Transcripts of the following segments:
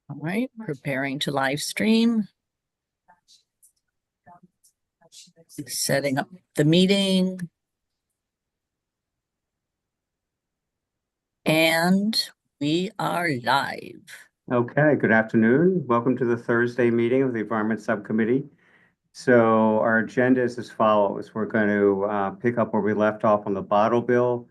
All right, preparing to live stream. Setting up the meeting. And we are live. Okay, good afternoon. Welcome to the Thursday meeting of the Environment Subcommittee. So our agenda is as follows. We're going to pick up where we left off on the bottle bill.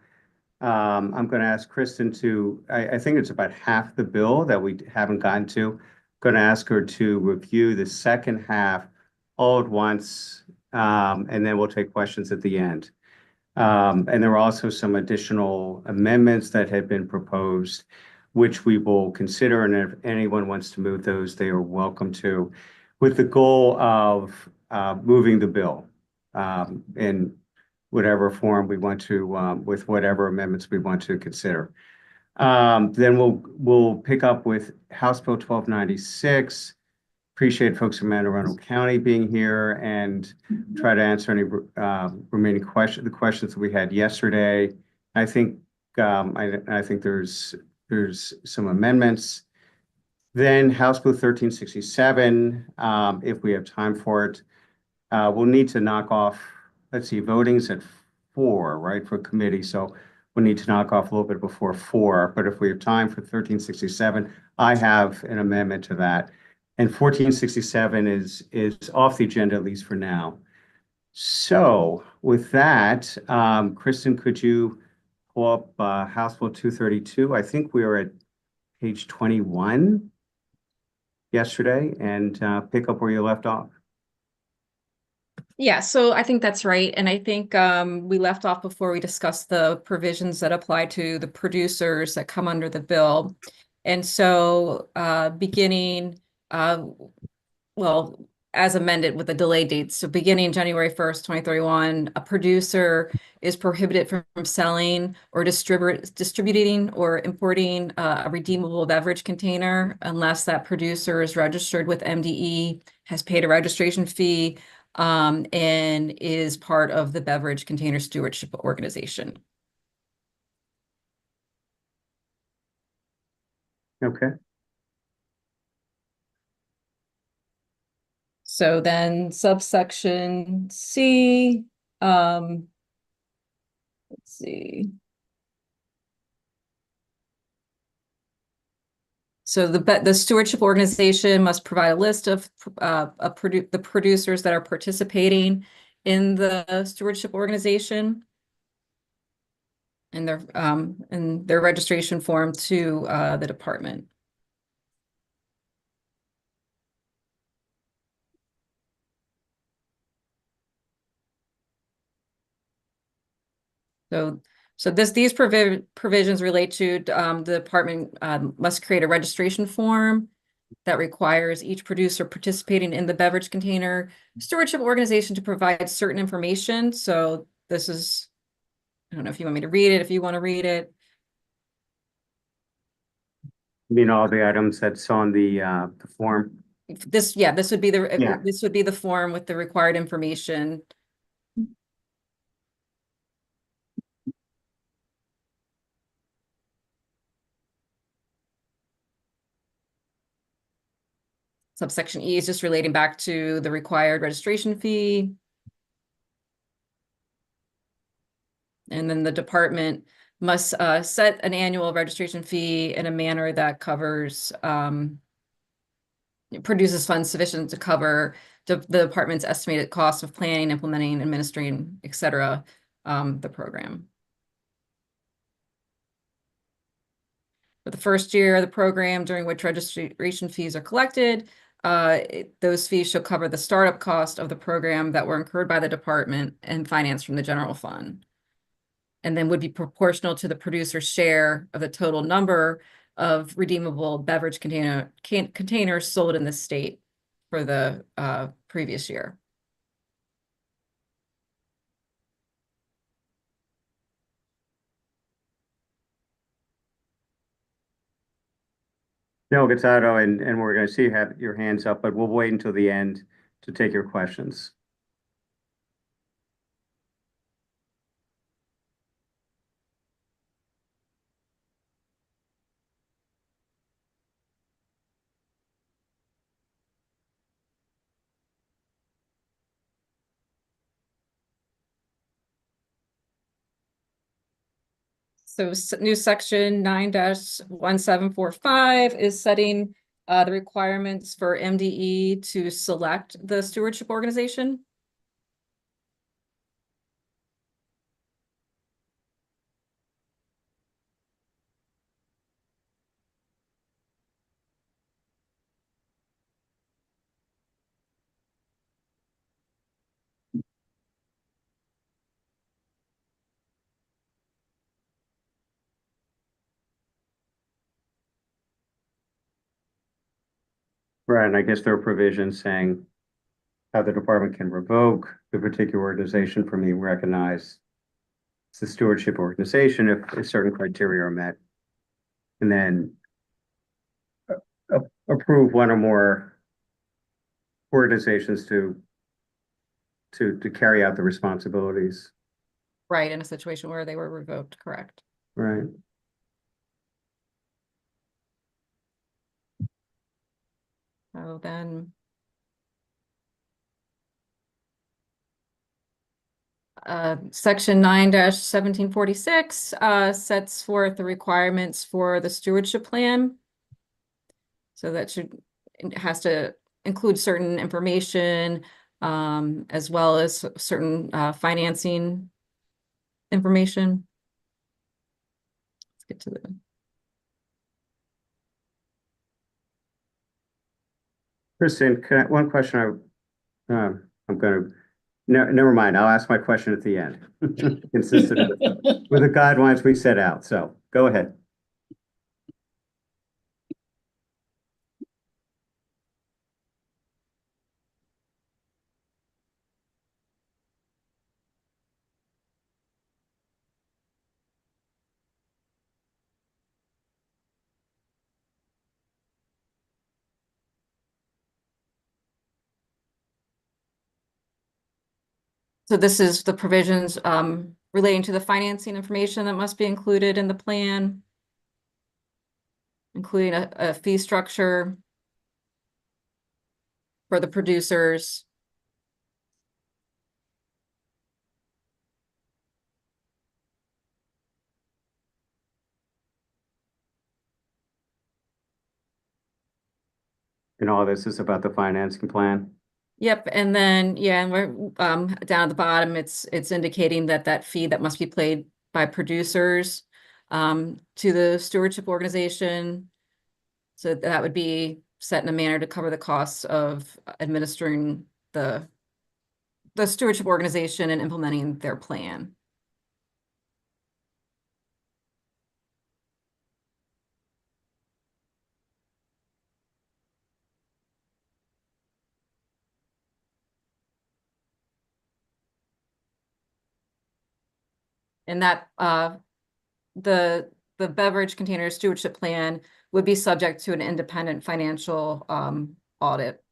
I'm going to ask Kristen to, I think it's about half the bill that we haven't gotten to. I'm going to ask her to review the second half all at once, and then we'll take questions at the end. And there are also some additional amendments that have been proposed, which we will consider. And if anyone wants to move those, they are welcome to, with the goal of moving the bill in whatever form we want to, with whatever amendments we want to consider. Then we'll pick up with House Bill 1296. Appreciate folks from Anne Arundel County being here and try to answer any remaining the questions that we had yesterday. I think I think there's some amendments. Then House Bill 1367, if we have time for it, we'll need to knock off. Let's see, voting's at 4, right, for committee. So we'll need to knock off a little bit before 4. But if we have time for 1367, I have an amendment to that. And 1467 is off the agenda, at least for now. So with that, Kristen, could you pull up House Bill 232? I think we were at page 21 yesterday, and pick up where you left off. Yeah, so I think that's right. And I think we left off before we discussed the provisions that apply to the producers that come under the bill. And so beginning, well, as amended with the delay dates. So beginning January 1st, 2031, a producer is prohibited from selling or distributing or importing a redeemable beverage container unless that producer is registered with MDE, has paid a registration fee, and is part of the Beverage Container Stewardship Organization. Okay. So then subsection C, let's see. So the stewardship organization must provide a list of the producers that are participating in the stewardship organization and their registration form to the department. So these provisions relate to the department must create a registration form that requires each producer participating in the beverage container stewardship organization to provide certain information. So this is, I don't know if you want me to read it, if you want to read it. You mean all the items that's on the form? This would be this would be the form with the required information. Subsection E is just relating back to the required registration fee. And then the department must set an annual registration fee in a manner that covers, produces funds sufficient to cover the department's estimated cost of planning, implementing, administering, et cetera, the program. For the first year of the program during which registration fees are collected, those fees shall cover the startup cost of the program that were incurred by the department and financed from the general fund, and then would be proportional to the producer's share of the total number of redeemable beverage containers sold in the state for the previous year. No, Gonzalo, and we're going to see you have your hands up, but we'll wait until the end to take your questions. So new section 9-1745 is setting the requirements for MDE to select the stewardship organization. Right, and I guess there are provisions saying how the department can revoke the particular organization from being recognized as the stewardship organization if certain criteria are met. And then approve one or more organizations to carry out the responsibilities. Right, in a situation where they were revoked, correct. Right. So then section 9-1746 sets forth the requirements for the stewardship plan. So that it has to include certain information as well as certain financing information. Let's get to the. Kristen, one question I'm going to, no, never mind. I'll ask my question at the end. Consistent with the guidelines we set out. So go ahead. So this is the provisions relating to the financing information that must be included in the plan, including a fee structure for the producers. And all this is about the financing plan. Yep, and then yeah, and we're down at the bottom. It's indicating that fee that must be paid by producers to the stewardship organization. So that would be set in a manner to cover the costs of administering the stewardship organization and implementing their plan. And that the beverage container stewardship plan would be subject to an independent financial audit.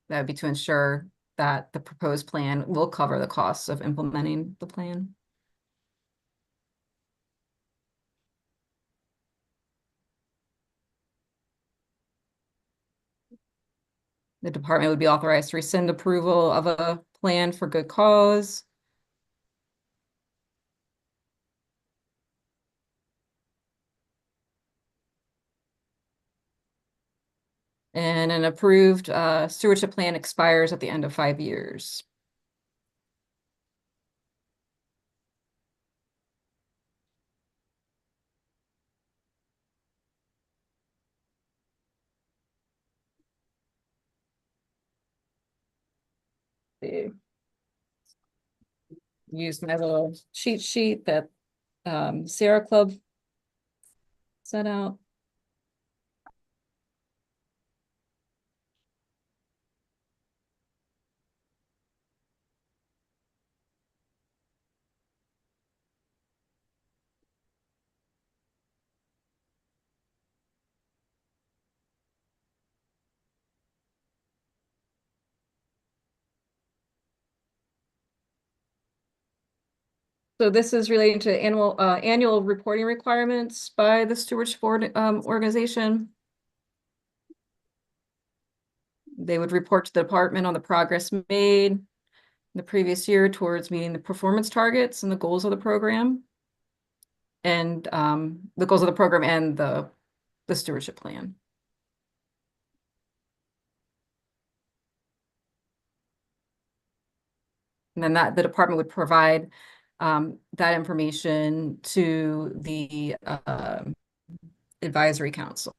That would be to ensure that the proposed plan will cover the costs of implementing the plan. The department would be authorized to rescind approval of a plan for good cause. And an approved stewardship plan expires at the end of 5 years. Use my little cheat sheet that Sierra Club sent out. So this is relating to annual reporting requirements by the stewardship organization. They would report to the department on the progress made the previous year towards meeting the performance targets and the goals of the program. And the goals of the program and the stewardship plan. And then the department would provide that information to the advisory council.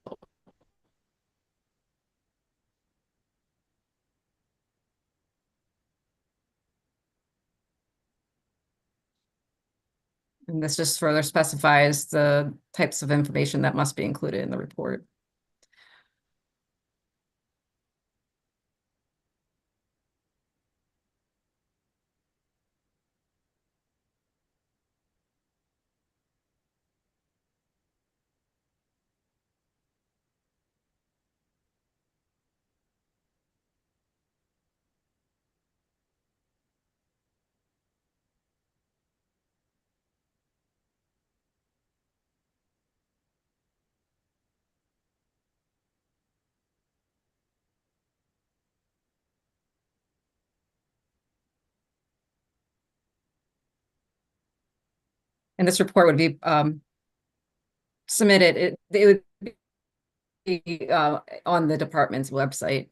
And this just further specifies the types of information that must be included in the report. And this report would be submitted. It would be on the department's website.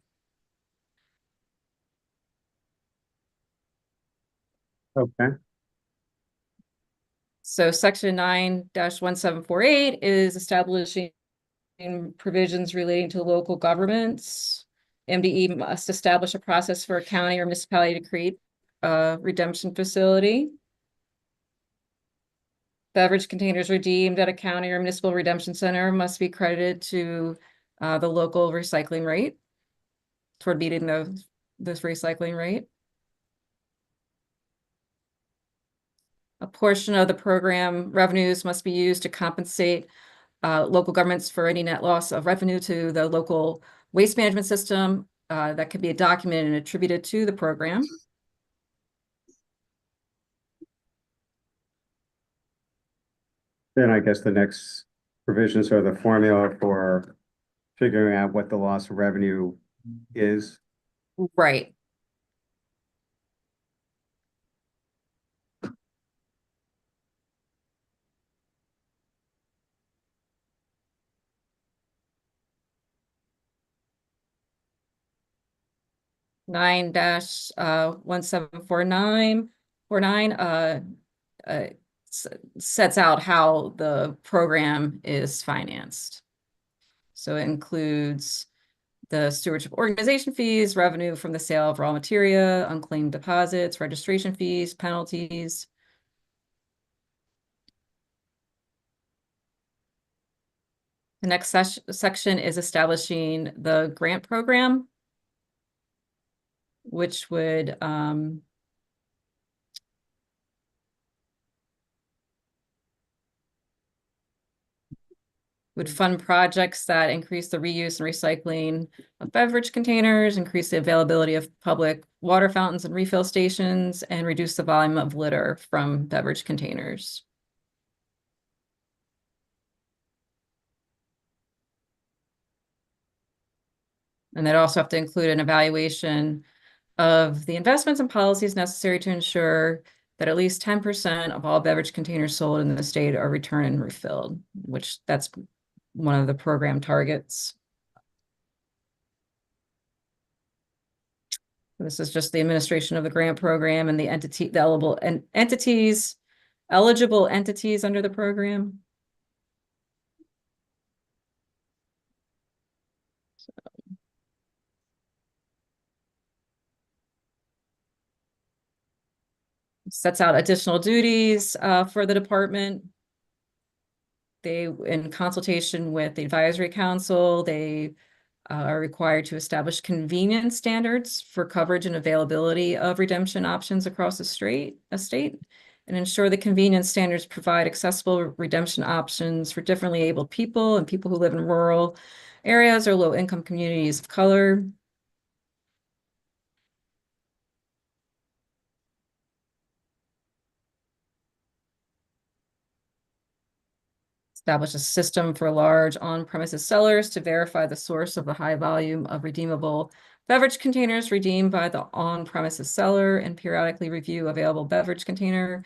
Okay. So section 9-1748 is establishing provisions relating to local governments. MDE must establish a process for a county or municipality to create a redemption facility. Beverage containers redeemed at a county or municipal redemption center must be credited to the local recycling rate toward meeting this recycling rate. A portion of the program revenues must be used to compensate local governments for any net loss of revenue to the local waste management system that can be documented and attributed to the program. Then I guess the next provisions are the formula for figuring out what the loss of revenue is. Right. Nine dash 1749 sets out how the program is financed. So it includes the stewardship organization fees, revenue from the sale of raw material, unclaimed deposits, registration fees, penalties. The next section is establishing the grant program, which would fund projects that increase the reuse and recycling of beverage containers, increase the availability of public water fountains and refill stations, and reduce the volume of litter from beverage containers. And they'd also have to include an evaluation of the investments and policies necessary to ensure that at least 10% of all beverage containers sold in the state are returned and refilled, which that's one of the program targets. This is just the administration of the grant program and the eligible entities under the program. Sets out additional duties for the department. They, in consultation with the advisory council, they are required to establish convenience standards for coverage and availability of redemption options across the state, and ensure the convenience standards provide accessible redemption options for differently abled people and people who live in rural areas or low-income communities of color. Establish a system for large on-premises sellers to verify the source of the high volume of redeemable beverage containers redeemed by the on-premises seller and periodically review available beverage container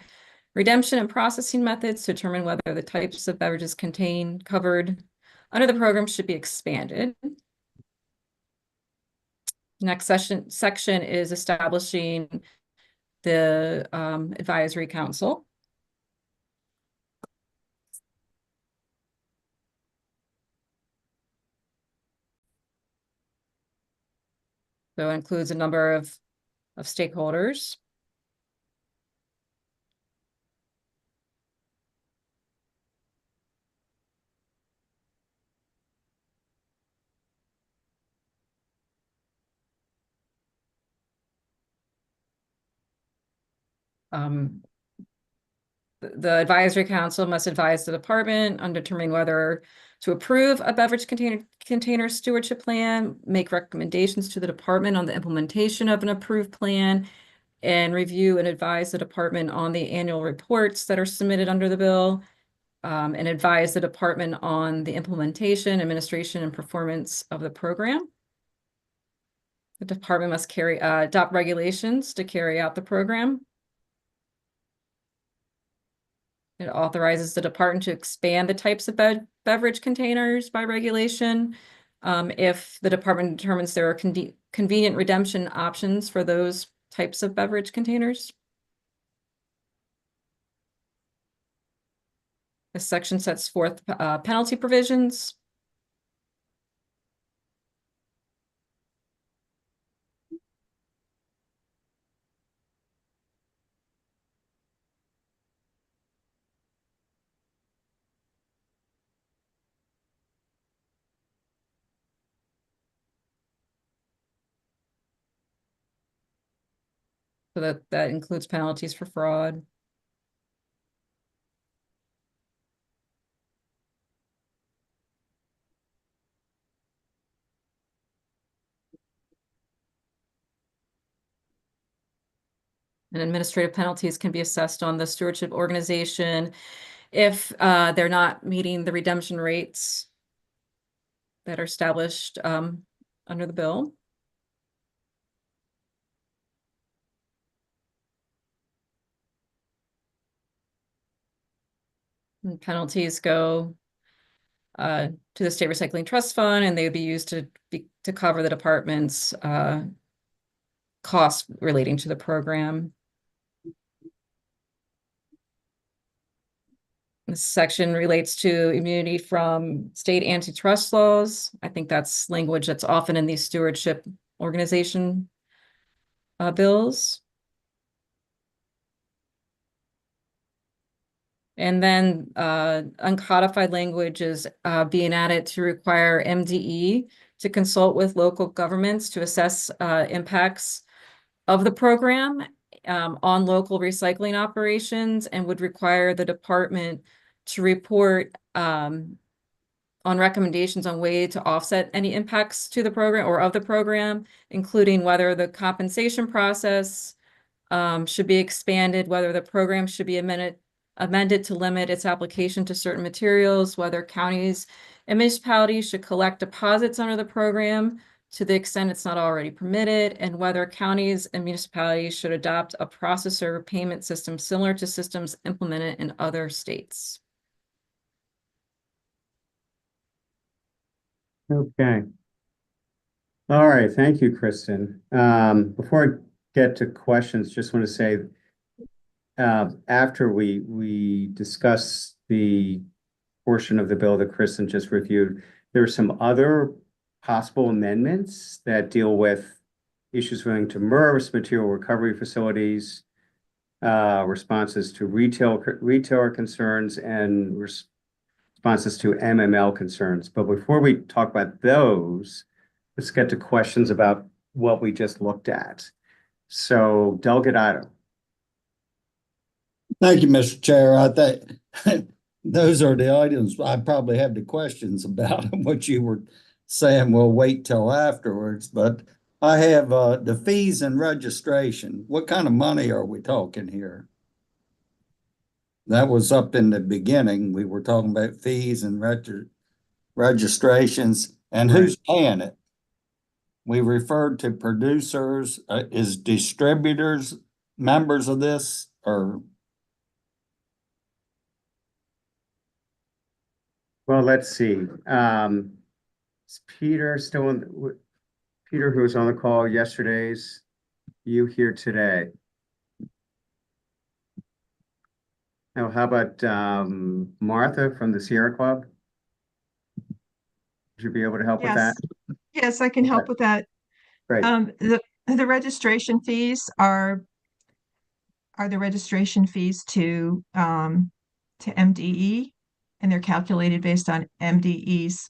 redemption and processing methods to determine whether the types of beverages covered under the program should be expanded. Next section is establishing the advisory council. So it includes a number of stakeholders. The advisory council must advise the department on determining whether to approve a beverage container stewardship plan, make recommendations to the department on the implementation of an approved plan, and review and advise the department on the annual reports that are submitted under the bill, and advise the department on the implementation, administration, and performance of the program. The department must adopt regulations to carry out the program. It authorizes the department to expand the types of beverage containers by regulation. If the department determines there are convenient redemption options for those types of beverage containers. This section sets forth penalty provisions. So that includes penalties for fraud. And administrative penalties can be assessed on the stewardship organization if they're not meeting the redemption rates that are established under the bill. And penalties go to the State Recycling Trust Fund, and they would be used to cover the department's costs relating to the program. This section relates to immunity from state antitrust laws. I think that's language that's often in these stewardship organization bills. And then uncodified language is being added to require MDE to consult with local governments to assess impacts of the program on local recycling operations, and would require the department to report on recommendations on way to offset any impacts to the program or of the program, including whether the compensation process should be expanded, whether the program should be amended to limit its application to certain materials, whether counties and municipalities should collect deposits under the program to the extent it's not already permitted, and whether counties and municipalities should adopt a processor payment system similar to systems implemented in other states. Okay. All right, thank you, Kristen. Before I get to questions, just want to say, after we discuss the portion of the bill that Kristen just reviewed, there are some other possible amendments that deal with issues relating to MRFs, material recovery facilities, responses to retailer concerns, and responses to MML concerns. But before we talk about those, let's get to questions about what we just looked at. So, Delegate Otto. Thank you, Mr. Chair. I think those are the items I probably have the questions about. What you were saying, we'll wait till afterwards. But I have the fees and registration. What kind of money are we talking here? That was up in the beginning. We were talking about fees and registrations, and who's paying it? we referred to producers, is distributors members of this or? Well, let's see. Is Peter still in, Peter, who was on the call yesterday's, you here today? Now, how about Martha from the Sierra Club? Would you be able to help with that? Yes, I can help Okay. with that. Great. The registration fees are the registration fees to MDE, and they're calculated based on MDE's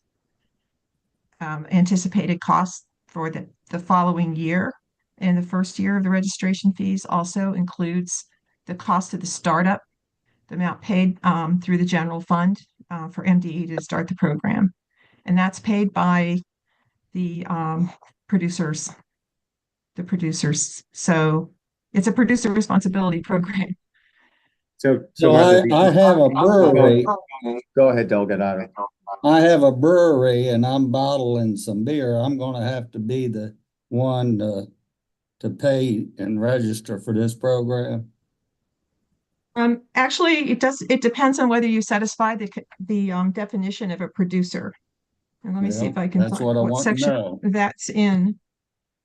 anticipated costs for the following year. And the first year of the registration fees also includes the cost of the startup, the amount paid through the general fund for MDE to start the program. And that's paid by the producers. So it's a producer responsibility program. So So I have a brewery. Go ahead, Delgado. I have a brewery and I'm bottling some beer. I'm gonna have to be the one to pay and register for this program. Actually, it depends on whether you satisfy the definition of a producer. And let me see Well, if I can that's find what I what want to section know. that's in.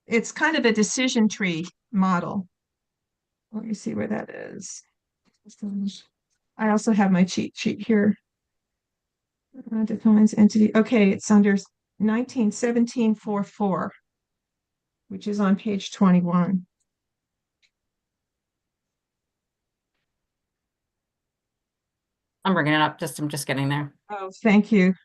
It's kind of a decision tree model. Let me see where that is. I also have my cheat sheet here. Defines entity. Okay, it's under 1917-44, which is on page 21. I'm bringing it up, I'm just getting there. Oh, thank you.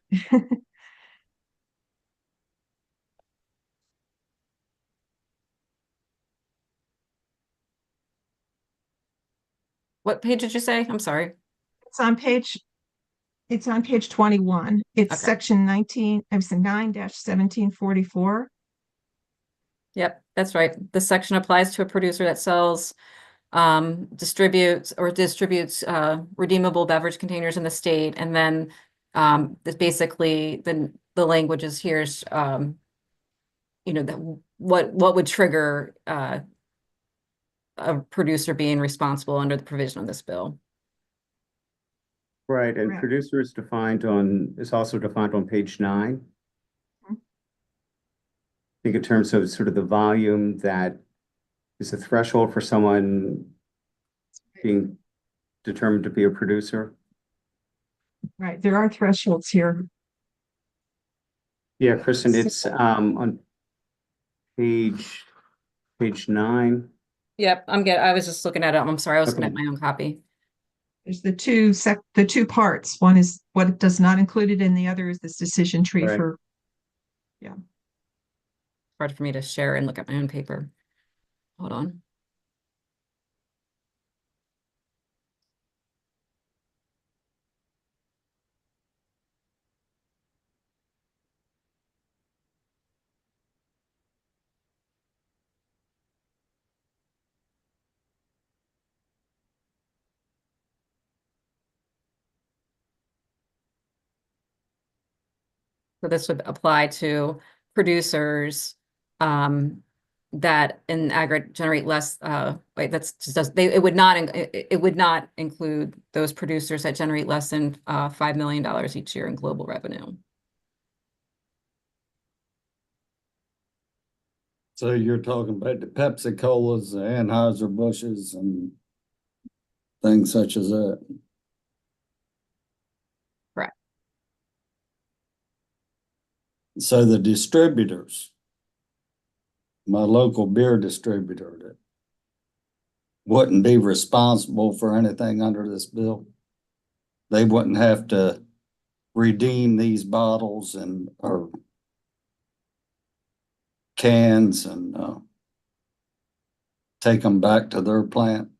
What page did you say? I'm sorry. It's on page 21. It's Okay. section 9-1744. Yep, that's right. This section applies to a producer that sells, distributes redeemable beverage containers in the state. And then this basically the language is here's that what would trigger a producer being responsible under the provision of this bill. Right, and Correct. producer is also defined on page 9. Mhm. I think in terms of sort of the volume that is a threshold for someone being determined to be a producer. Right, there are thresholds here. Yeah, Kristen, it's on page 9. Yep, I was just looking at it. I'm sorry, I was looking Okay. at my own copy. There's the two parts. One is what it does not include it, and the other is this decision tree Right. for. Hard for me to share and look at my own paper. Hold on. So this would apply to producers that in aggregate generate less, wait, that's just it would not include those producers that generate less than $5 million each year in global revenue. So you're talking about the Pepsi Colas, the Anheuser-Busch's and things such as that. Correct. So the distributors, my local beer distributor that wouldn't be responsible for anything under this bill. They wouldn't have to redeem these bottles or cans and take them back to their plant.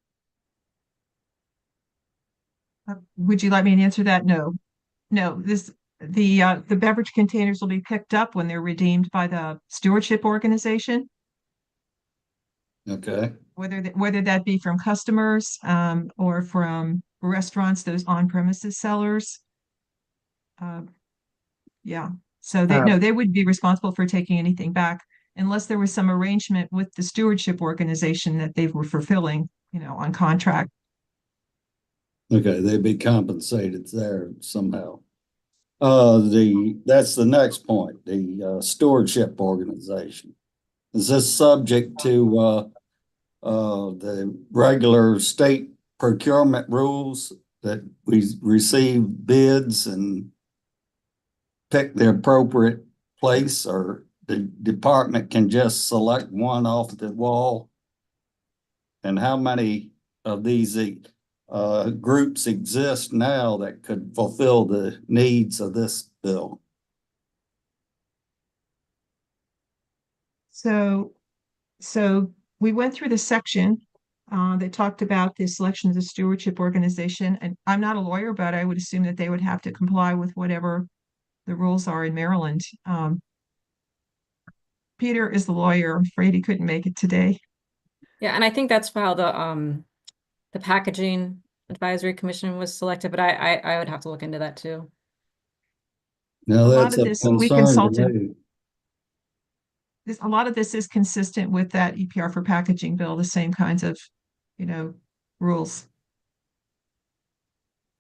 Would you like me to answer that? No, the beverage containers will be picked up when they're redeemed by the stewardship organization, Okay. whether that be from customers or from restaurants, those on-premises sellers. Yeah, so they would be responsible for taking anything back. unless there was some arrangement with the stewardship organization that they were fulfilling, on contract. Okay, they'd be compensated there somehow. That's the next point, the stewardship organization. Is this subject to the regular state procurement rules that we receive bids and pick the appropriate place, or the department can just select one off the wall? And how many of these groups exist now that could fulfill the needs of this bill? So we went through the section that talked about the selection of the stewardship organization, and I'm not a lawyer, but I would assume that they would have to comply with whatever the rules are in Maryland. Peter is the lawyer. I'm afraid he couldn't make it today. Yeah, and I think that's how the packaging advisory commission was selected, but I would have to look into that too. Now, A lot that's of a this we concern to consulted. me. A lot of this is consistent with that EPR for packaging bill, the same kinds of, rules.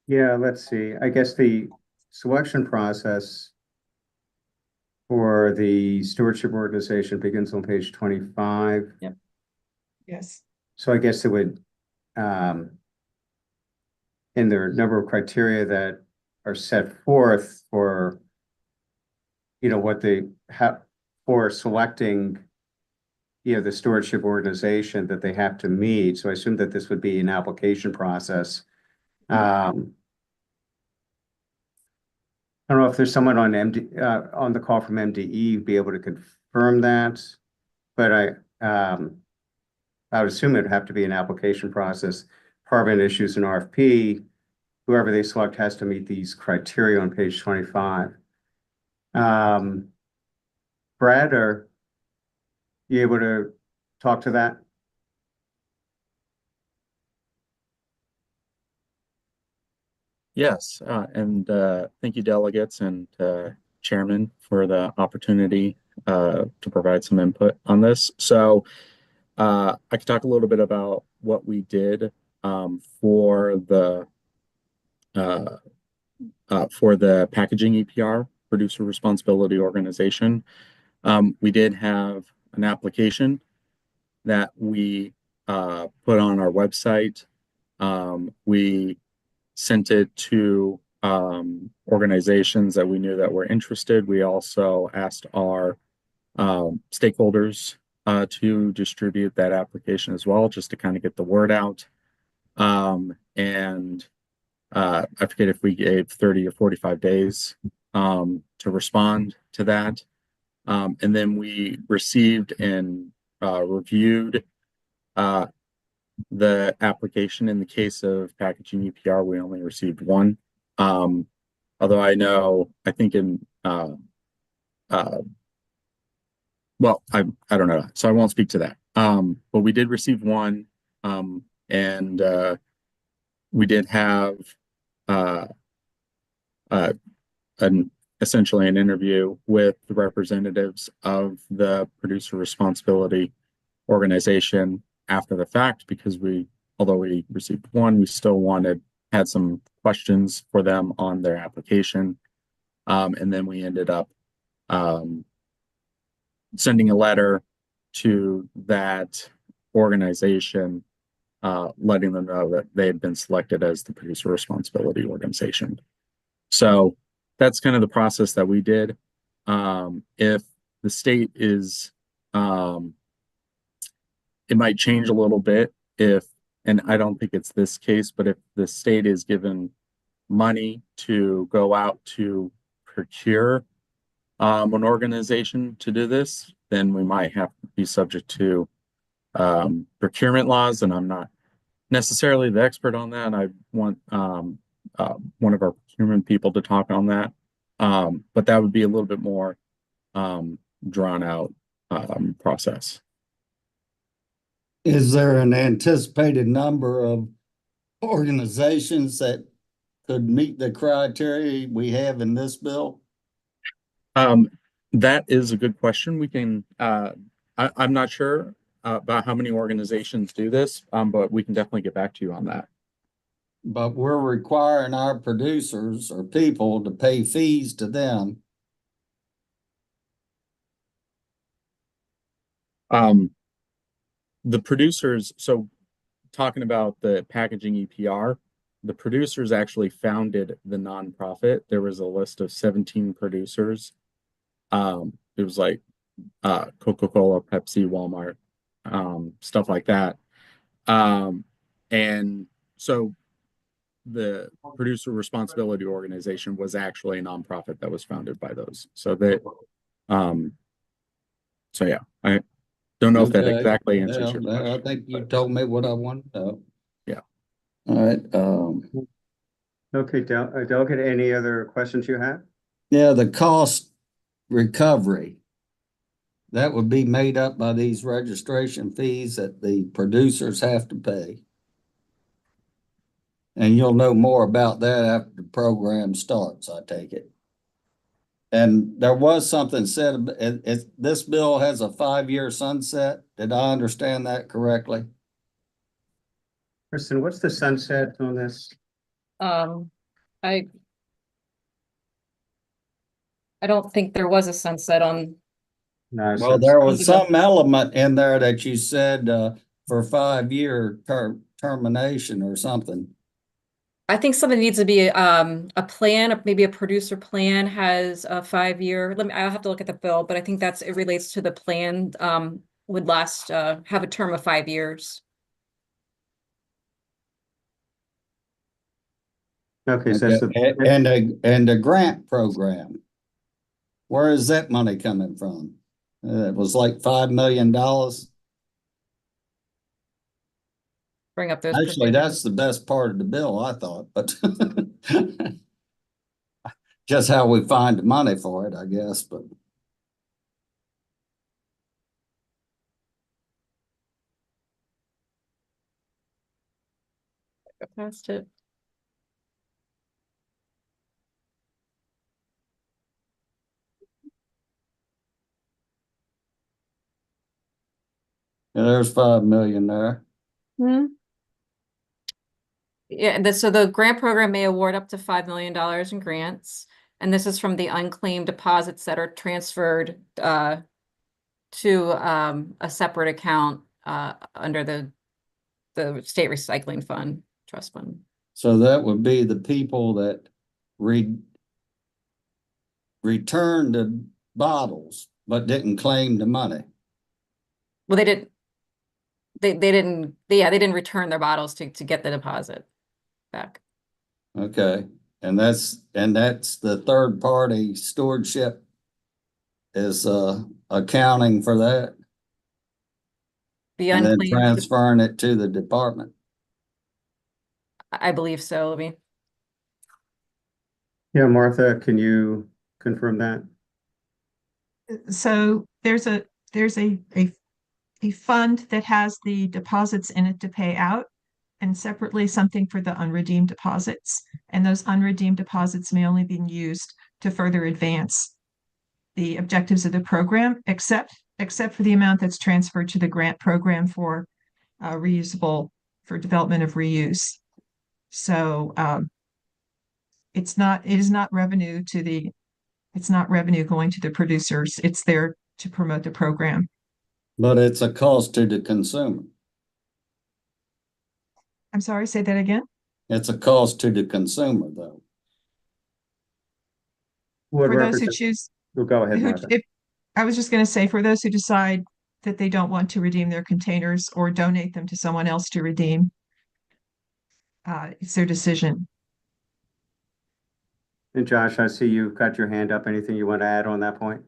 Yeah, let's see. I guess the selection process for the stewardship organization begins on page 25. Yep. Yes. So I guess it would, in their number of criteria that are set forth for, what they have for selecting, the stewardship organization that they have to meet. So I assume that this would be an application process. I don't know if there's someone on on the call from MDE be able to confirm that, but I would assume it'd have to be an application process. Department issues an RFP. Whoever they select has to meet these criteria on page 25. Brad, are you able to talk to that? Yes, and thank you, delegates and chairman, for the opportunity to provide some input on this. So I could talk a little bit about what we did for the packaging EPR, Producer Responsibility Organization. We did have an application that we put on our website. We sent it to organizations that we knew that were interested. We also asked our stakeholders to distribute that application as well, just to kind of get the word out. And I forget if we gave 30 or 45 days to respond to that. And then we received and reviewed the application. In the case of packaging EPR, we only received one. Although I think in well, I don't know, so I won't speak to that. But we did receive one, and we did have essentially an interview with the representatives of the Producer Responsibility Organization after the fact, because although we received one, we still had some questions for them on their application. And then we ended up sending a letter to that organization, letting them know that they had been selected as the Producer Responsibility Organization. So that's kind of the process that we did. If the state is, it might change a little bit and I don't think it's this case, but if the state is given money to go out to procure an organization to do this, then we might have to be subject to procurement laws. And I'm not necessarily the expert on that. I want one of our procurement people to talk on that. But that would be a little bit more drawn out process. Is there an anticipated number of organizations that could meet the criteria we have in this bill? That is a good question. We can, I'm not sure about how many organizations do this, but we can definitely get back to you on that. But we're requiring our producers or people to pay fees to them. The producers, so talking about the packaging EPR, the producers actually founded the nonprofit. There was a list of 17 producers. It was like Coca-Cola, Pepsi, Walmart, stuff like that. And so the producer responsibility organization was actually a nonprofit that was founded by those. So that, so yeah, I don't know if that Okay. exactly answers your Yeah, I question. think you told me what I wanted to know. Yeah. All right, Okay, Delegate, any other questions you have? yeah, the cost recovery. That would be made up by these registration fees that the producers have to pay. And you'll know more about that after the program starts, I take it. And there was something said, this bill has a 5-year sunset. Did I understand that correctly? Kristen, what's the sunset on this? I don't think there was a sunset on, No, Well, there Under was the- some element in there that you said, for 5-year termination or something. I think something needs to be a plan, maybe a producer plan has a 5-year. I'll have to look at the bill, but I think it relates to the plan would last have a term of 5 years. Okay, so that's And the grant program. Where is that money coming from? It was like $5 million. Bring up those. Actually, provisions. that's the best part of the bill, I thought, but just how we find the money for it, I guess, but. Go past it. Yeah, there's 5 million there. Yeah, so the grant program may award up to $5 million in grants. And this is from the unclaimed deposits that are transferred to a separate account under the state recycling fund, trust fund. So that would be the people that returned the bottles, but didn't claim the money. Well, they didn't return their bottles to get the deposit back. Okay, and that's the third party stewardship is accounting for that The and then unclaimed, transferring it to the department. I believe so. Let me. Yeah, Martha, can you confirm that? So there's a fund that has the deposits in it to pay out, and separately something for the unredeemed deposits. And those unredeemed deposits may only be used to further advance the objectives of the program, except for the amount that's transferred to the grant program for reusable, for development of reuse. So it is not revenue it's not revenue going to the producers. It's there to promote the program. But it's a cost to the consumer. I'm sorry, say that again. It's a cost to the consumer, though. Would For those who represent- choose, Well, go ahead, Martha. I was just going to say, for those who decide that they don't want to redeem their containers or donate them to someone else to redeem, it's their decision. And Josh, I see you've got your hand up. Anything you want to add on that point?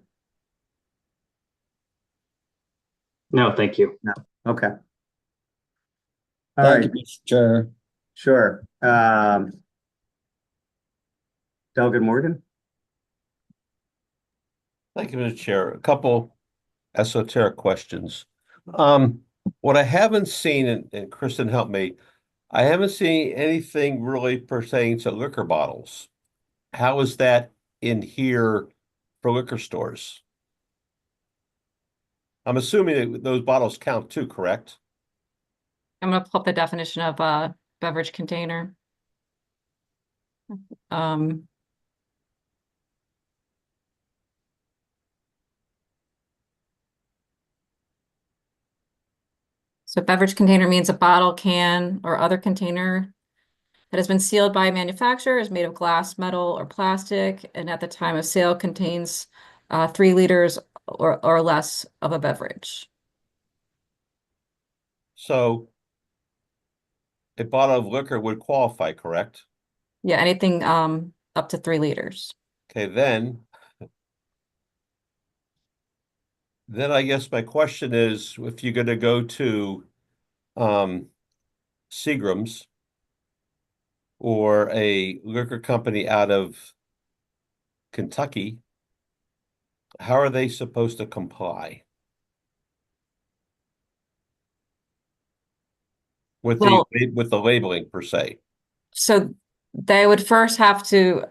No, thank you. No. Okay. All Thank right, you, Mr. Chair. sure. Delegate Morgan? Thank you, Mr. Chair. A couple esoteric questions. What I haven't seen, and Kristen helped me, I haven't seen anything really pertaining to liquor bottles. How is that in here for liquor stores? I'm assuming that those bottles count too, correct? I'm gonna pull up the definition of a beverage container. Um, so beverage container means a bottle, can, or other container that has been sealed by a manufacturer, is made of glass, metal, or plastic, and at the time of sale contains 3 liters or less of a beverage. So a bottle of liquor would qualify, correct? Yeah, anything up to 3 liters. Okay, then I guess my question is, if you're gonna go to Seagram's or a liquor company out of Kentucky, how are they supposed to comply with Well- with the labeling per se? So they would first have to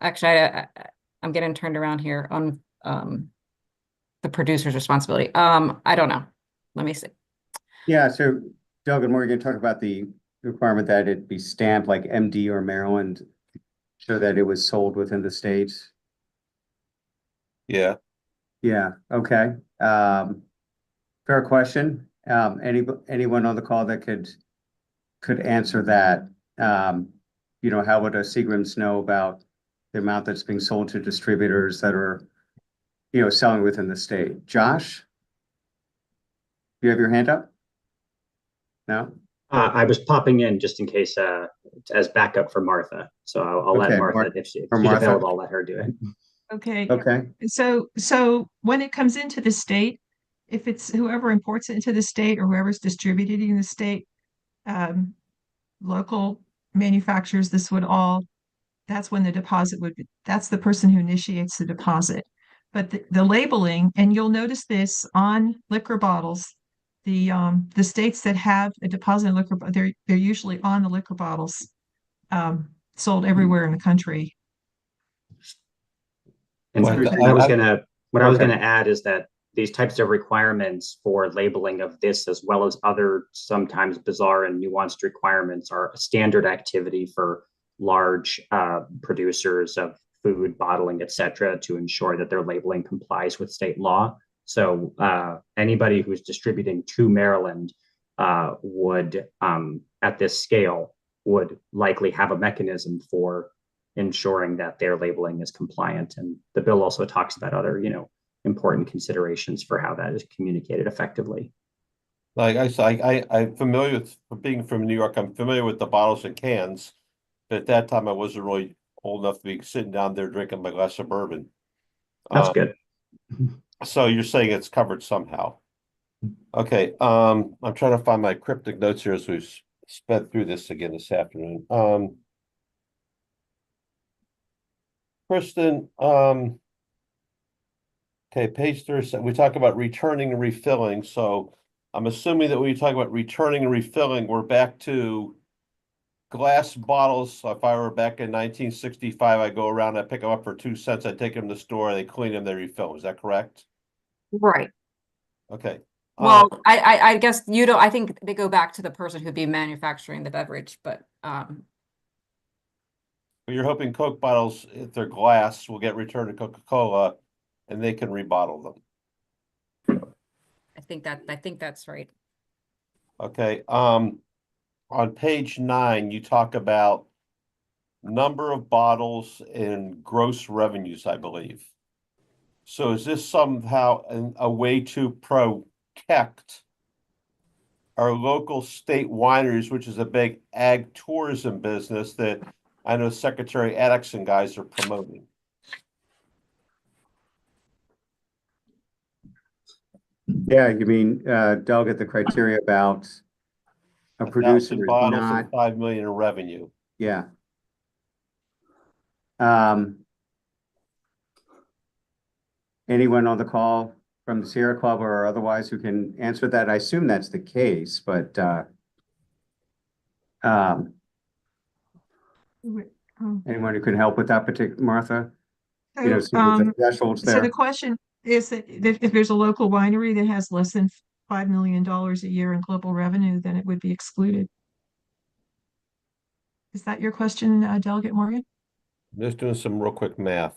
actually, I'm getting turned around here on the producer's responsibility. I don't know. Let me see. Yeah, so Doug and Morgan talk about the requirement that it be stamped like MD or Maryland, so that it was sold within the states. Yeah. Yeah, okay. Fair question. Anyone on the call that could answer that? You know, how would a Seagram's know about the amount that's being sold to distributors that are, you know, selling within the state? Josh? You have your hand up? No? I was popping in just in case as backup for Martha. So I'll let Okay, Martha, if she's Martha. available, I'll let her do it. Okay. Okay, So when it comes into the state, if it's whoever imports it into the state or whoever's distributed in the state, local manufacturers, that's when the deposit would be, that's the person who initiates the deposit. But the labeling, and you'll notice this on liquor bottles, the states that have a deposit in liquor, they're usually on the liquor bottles, sold everywhere in the country. And Well, what I was Okay. gonna add is that these types of requirements for labeling of this, as well as other sometimes bizarre and nuanced requirements, are a standard activity for large producers of food, bottling, et cetera, to ensure that their labeling complies with state law. So anybody who's distributing to Maryland would, at this scale, would likely have a mechanism for ensuring that their labeling is compliant. And the bill also talks about other, important considerations for how that is communicated effectively. Like I'm familiar with, being from New York, I'm familiar with the bottles and cans. But at that time, I wasn't really old enough to be sitting down there drinking my glass of bourbon. That's good. So you're saying it's covered somehow. Okay, I'm trying to find my cryptic notes here as we've sped through this again this afternoon. Kristen, okay, page 37, we talk about returning and refilling, so I'm assuming that when you talk about returning and refilling, we're back to glass bottles. So if I were back in 1965, I go around, I pick them up for 2 cents, I take them to the store, they clean them, they refill. Is that correct? Right. Okay. Well, I guess you don't, I think they go back to the person who'd be manufacturing the beverage, but You're hoping Coke bottles, if they're glass, will get returned to Coca-Cola and they can rebottle them. I think that's right. Okay, on page 9, you talk about number of bottles and gross revenues, I believe. So is this somehow a way to protect our local state wineries, which is a big ag tourism business that I know Secretary Addix and guys are promoting? yeah, you mean, Doug, at the criteria about a producer 1,000 is bottles not, and 5 million in revenue. yeah. Anyone on the call from the Sierra Club or otherwise who can answer that? I assume that's the case, but Oh, anyone who can help with that particular, Martha? you know, So, sort of the thresholds so the there? question is that if there's a local winery that has less than $5 million a year in global revenue, then it would be excluded. Is that your question, Delegate Morgan? Just doing some real quick math.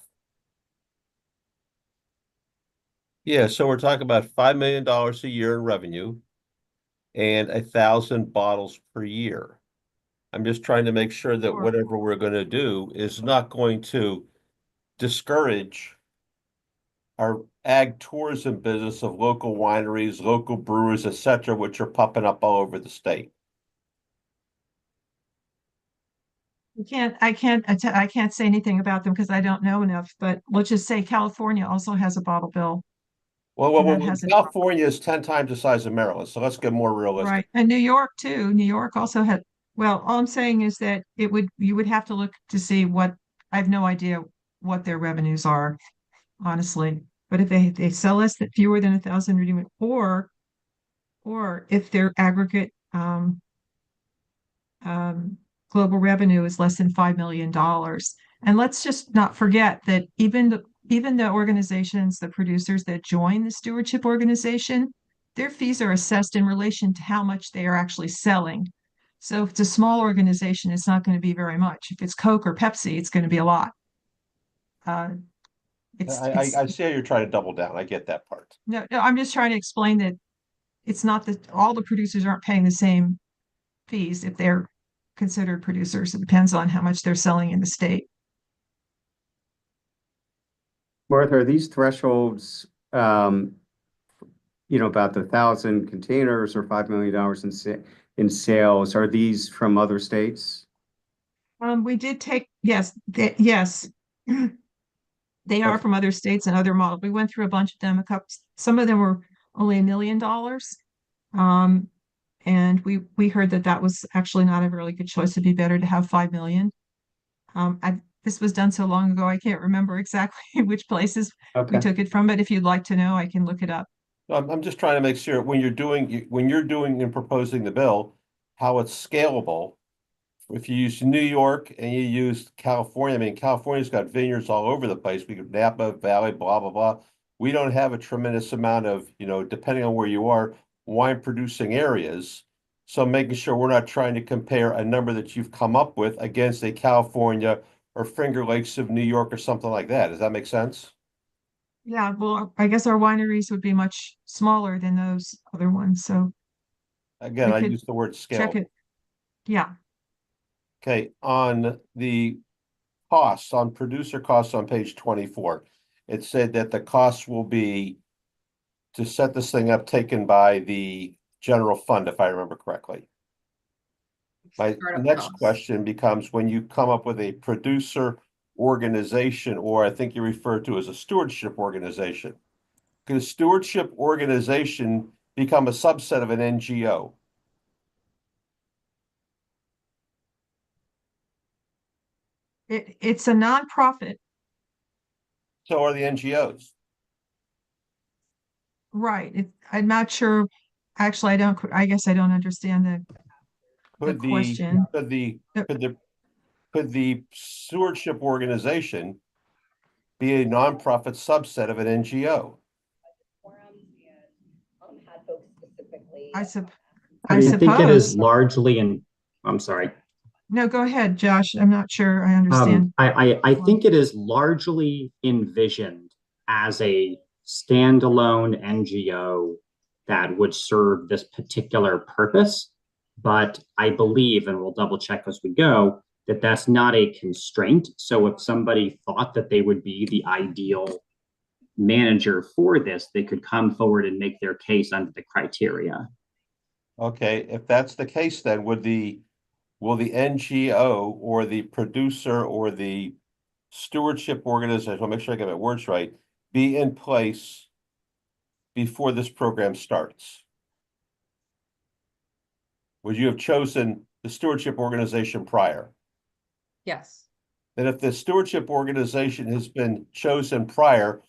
Yeah, so we're talking about $5 million a year in revenue and 1,000 bottles per year. I'm just trying to make sure that Sure. whatever we're going to do is not going to discourage our ag tourism business of local wineries, local brewers, et cetera, which are popping up all over the state. I can't say anything about them because I don't know enough, but let's just say California also has a bottle bill. And that has a- California is 10 times the size of Maryland, so let's get more realistic. Right. And New York too. New York also had, well, all I'm saying is that you would have to look to see I have no idea what their revenues are, honestly. But if they sell less than fewer than 1,000 redeemable, or if their aggregate global revenue is less than $5 million. And let's just not forget that even the organizations, the producers that join the stewardship organization, their fees are assessed in relation to how much they are actually selling. So if it's a small organization, it's not going to be very much. If it's Coke or Pepsi, it's going to be a lot. I see how you're trying to double down. I get that part. No, I'm just trying to explain that it's not that all the producers aren't paying the same fees if they're considered producers. It depends on how much they're selling in the state. Martha, are these thresholds, you know, about the 1,000 containers or $5 million in sales, are these from other states? We did take, yes, yes. They are Okay. from other states and other models. We went through a bunch of them, some of them were only $1 million. And we heard that was actually not a really good choice. It'd be better to have 5 million. This was done so long ago, I can't remember exactly which places we Okay. took it from, but if you'd like to know, I can look it up. I'm just trying to make sure when you're doing and proposing the bill, how it's scalable. If you use New York and you use California, I mean, California's got vineyards all over the place. We got Napa Valley, blah, blah, blah. We don't have a tremendous amount of, you know, depending on where you are, wine producing areas. So making sure we're not trying to compare a number that you've come up with against a California or Finger Lakes of New York or something like that. Does that make sense? Yeah, well, I guess our wineries would be much smaller than those other ones, so Again, we I could use the word check scale. it. Yeah, Okay, on the costs, on producer costs on page 24, it said that the costs will be to set this thing up taken by the general fund, if I remember correctly. My Startup next costs. question becomes when you come up with a producer organization, or I think you refer to as a stewardship organization. Could a stewardship organization become a subset of an NGO? it's a nonprofit, So are the NGOs. right? I'm not sure. Actually, I guess I don't understand the Could the question. could the Yep. could the stewardship organization be a nonprofit subset of an NGO? I sup I I mean, I think it is suppose. largely I'm sorry. No, go ahead, Josh. I'm not sure I understand. I think it is largely envisioned as a standalone NGO that would serve this particular purpose. But I believe, and we'll double check as we go, that that's not a constraint. So if somebody thought that they would be the ideal manager for this, they could come forward and make their case under the criteria. Okay, if that's the case, then will the NGO or the producer or the stewardship organization, I'll make sure I get my words right, be in place before this program starts? Would you have chosen the stewardship organization prior? Yes. Then if the stewardship organization has been chosen prior,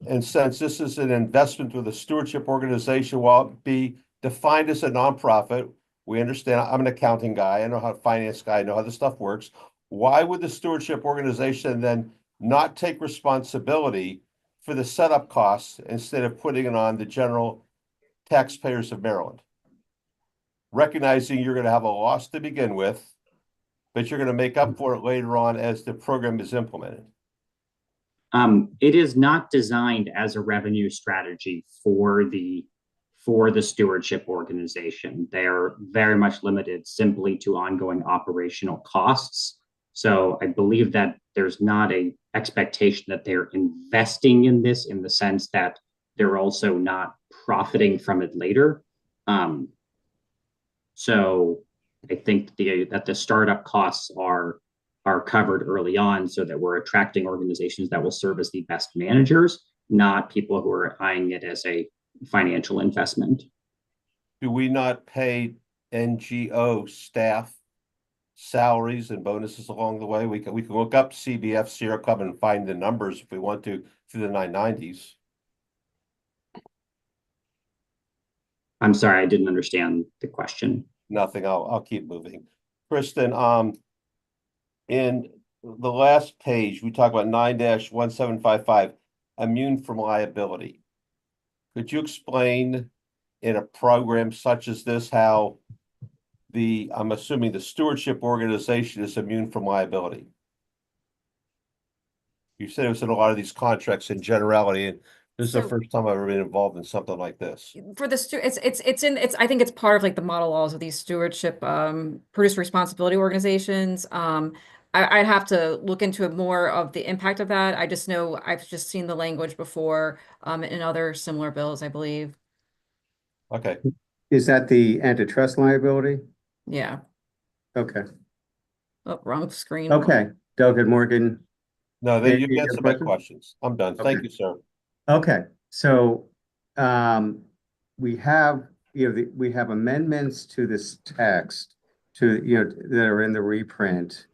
and since this is an investment with a stewardship organization, while it be defined as a nonprofit, we understand, I'm an accounting guy, I know how finance guy, I know how this stuff works. Why would the stewardship organization then not take responsibility for the setup costs instead of putting it on the general taxpayers of Maryland? Recognizing you're going to have a loss to begin with, but you're going to make up for it later on as the program is implemented. It is not designed as a revenue strategy for the stewardship organization. They're very much limited simply to ongoing operational costs. So I believe that there's not a expectation that they're investing in this in the sense that they're also not profiting from it later. So I think that the startup costs are covered early on so that we're attracting organizations that will serve as the best managers, not people who are eyeing it as a financial investment. Do we not pay NGO staff salaries and bonuses along the way? We can look up CBF Sierra Club and find the numbers if we want to through the 990s. I'm sorry, I didn't understand the question. Nothing. I'll keep moving. Kristen, in the last page, we talk about 9-1755, immune from liability. Could you explain in a program such as this how I'm assuming the stewardship organization is immune from liability? You said it was in a lot of these contracts in generality, and this is the first time I've ever been involved in something like this. For the I think it's part of like the model laws of these stewardship producer responsibility organizations. I'd have to look into more of the impact of that. I just know I've just seen the language before in other similar bills, I believe. Okay. Is that the antitrust liability? Yeah. Okay. Oh, wrong screen. Okay. Doug Morgan. No, Any you've other answered my questions? questions. I'm done. Okay. Thank you, sir. Okay. So we have, we have amendments to this text that are in the reprint.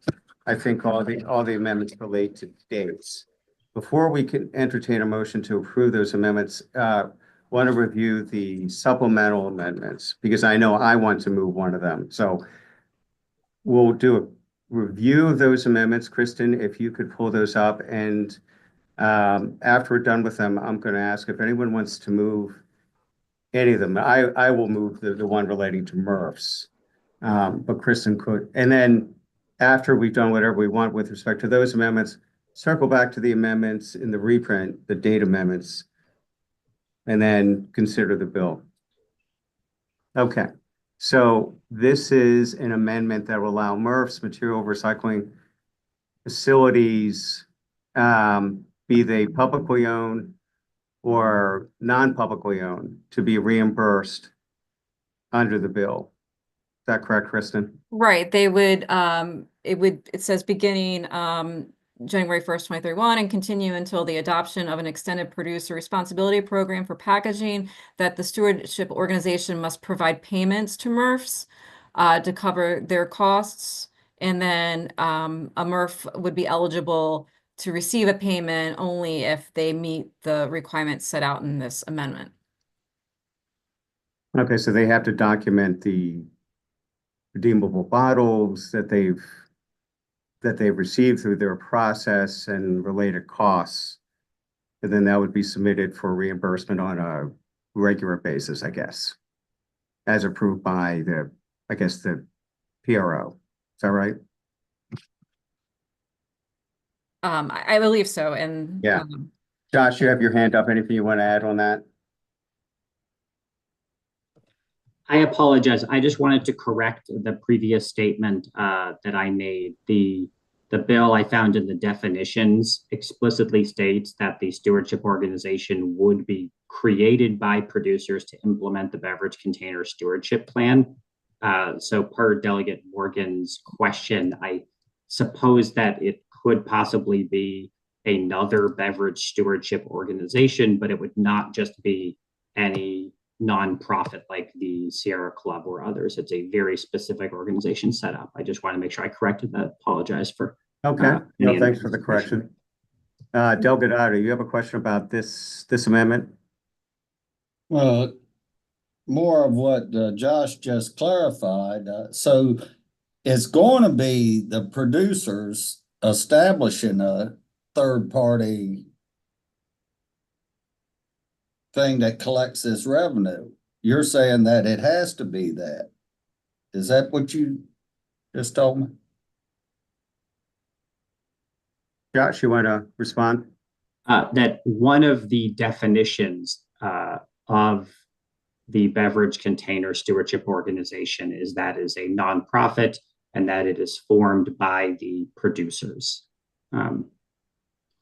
I think all the amendments relate to dates. Before we can entertain a motion to approve those amendments, want to review the supplemental amendments because I know I want to move one of them. So we'll do a review of those amendments. Kristen, if you could pull those up, and after we're done with them, I'm going to ask if anyone wants to move any of them. I will move the one relating to MRFs, but Kristen could. And then after we've done whatever we want with respect to those amendments, circle back to the amendments in the reprint, the date amendments, and then consider the bill. Okay, so this is an amendment that will allow MRFs, material recycling facilities, be they publicly owned or non-publicly owned, to be reimbursed under the bill. Is that correct, Kristen? Right. They would, it says beginning January 1st, 2031 and continue until the adoption of an extended producer responsibility program for packaging, that the stewardship organization must provide payments to MRFs to cover their costs. And then a MRF would be eligible to receive a payment only if they meet the requirements set out in this amendment. Okay, so they have to document the redeemable bottles that they've received through their process and related costs. And then that would be submitted for reimbursement on a regular basis, I guess, as approved by the PRO. Is that right? I believe so. And yeah. Josh, you have your hand up. Anything you want to add on that? I apologize. I just wanted to correct the previous statement that I made. The bill I found in the definitions explicitly states that the stewardship organization would be created by producers to implement the beverage container stewardship plan. So per Delegate Morgan's question, I suppose that it could possibly be another beverage stewardship organization, but it would not just be any nonprofit like the Sierra Club or others. It's a very specific organization set up. I just want to make sure I corrected that. Apologize for. Okay. No, thanks for the correction. Delegate Otter, you have a question about this amendment? Well, more of what Josh just clarified. So it's going to be the producers establishing a third-party thing that collects this revenue. You're saying that it has to be that. Is that what you just told me? Josh, you want to respond? That one of the definitions of the beverage container stewardship organization is that is a nonprofit and that it is formed by the producers.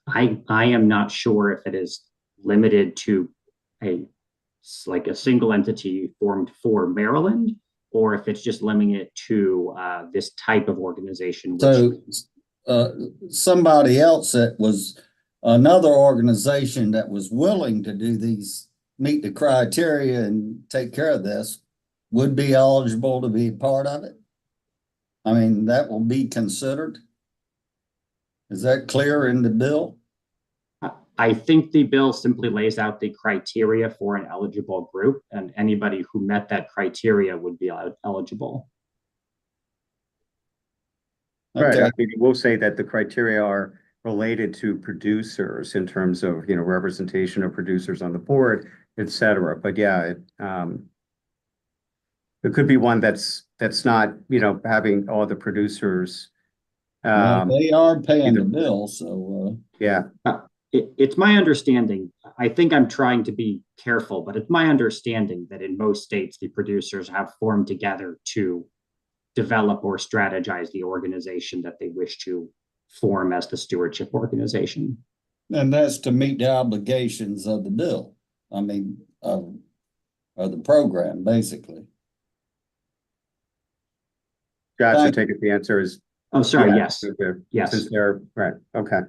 I am not sure if it is limited to a single entity formed for Maryland, or if it's just limiting it to this type of organization. So somebody else that was another organization that was willing to do these, meet the criteria and take care of this, would be eligible to be part of it? I mean, that will be considered? Is that clear in the bill? I think the bill simply lays out the criteria for an eligible group, and anybody who met that criteria would be eligible. Right, Okay. I mean, we'll say that the criteria are related to producers in terms of, representation of producers on the board, et cetera. But yeah, it could be one that's not, having all the producers. Well, they are paying either- the bill, so Yeah, It's my understanding, I think I'm trying to be careful, but it's my understanding that in most states, the producers have formed together to develop or strategize the organization that they wish to form as the stewardship organization. and that's to meet the obligations of the bill. I mean, of the program, basically. Josh, I Thank- take it the answer is Oh, sorry, yes. yes. Yes. Since they're, right, okay.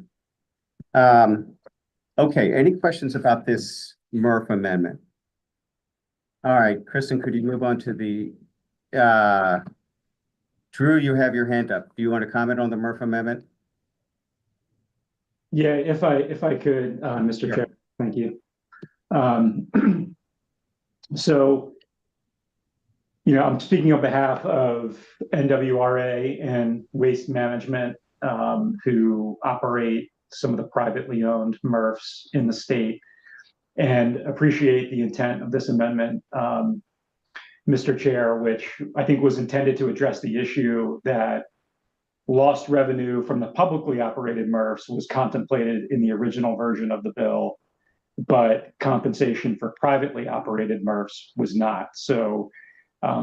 Okay, any questions about this Murph amendment? All right, Kristen, could you move on to the, Drew, you have your hand up. Do you want to comment on the Murph amendment? Yeah, if I could, Mr. Sure. Chair, thank you. So, I'm speaking on behalf of NWRA and Waste Management, who operate some of the privately owned MRFs in the state, and appreciate the intent of this amendment, Mr. Chair, which I think was intended to address the issue that lost revenue from the publicly operated MRFs was contemplated in the original version of the bill, but compensation for privately operated MRFs was not. So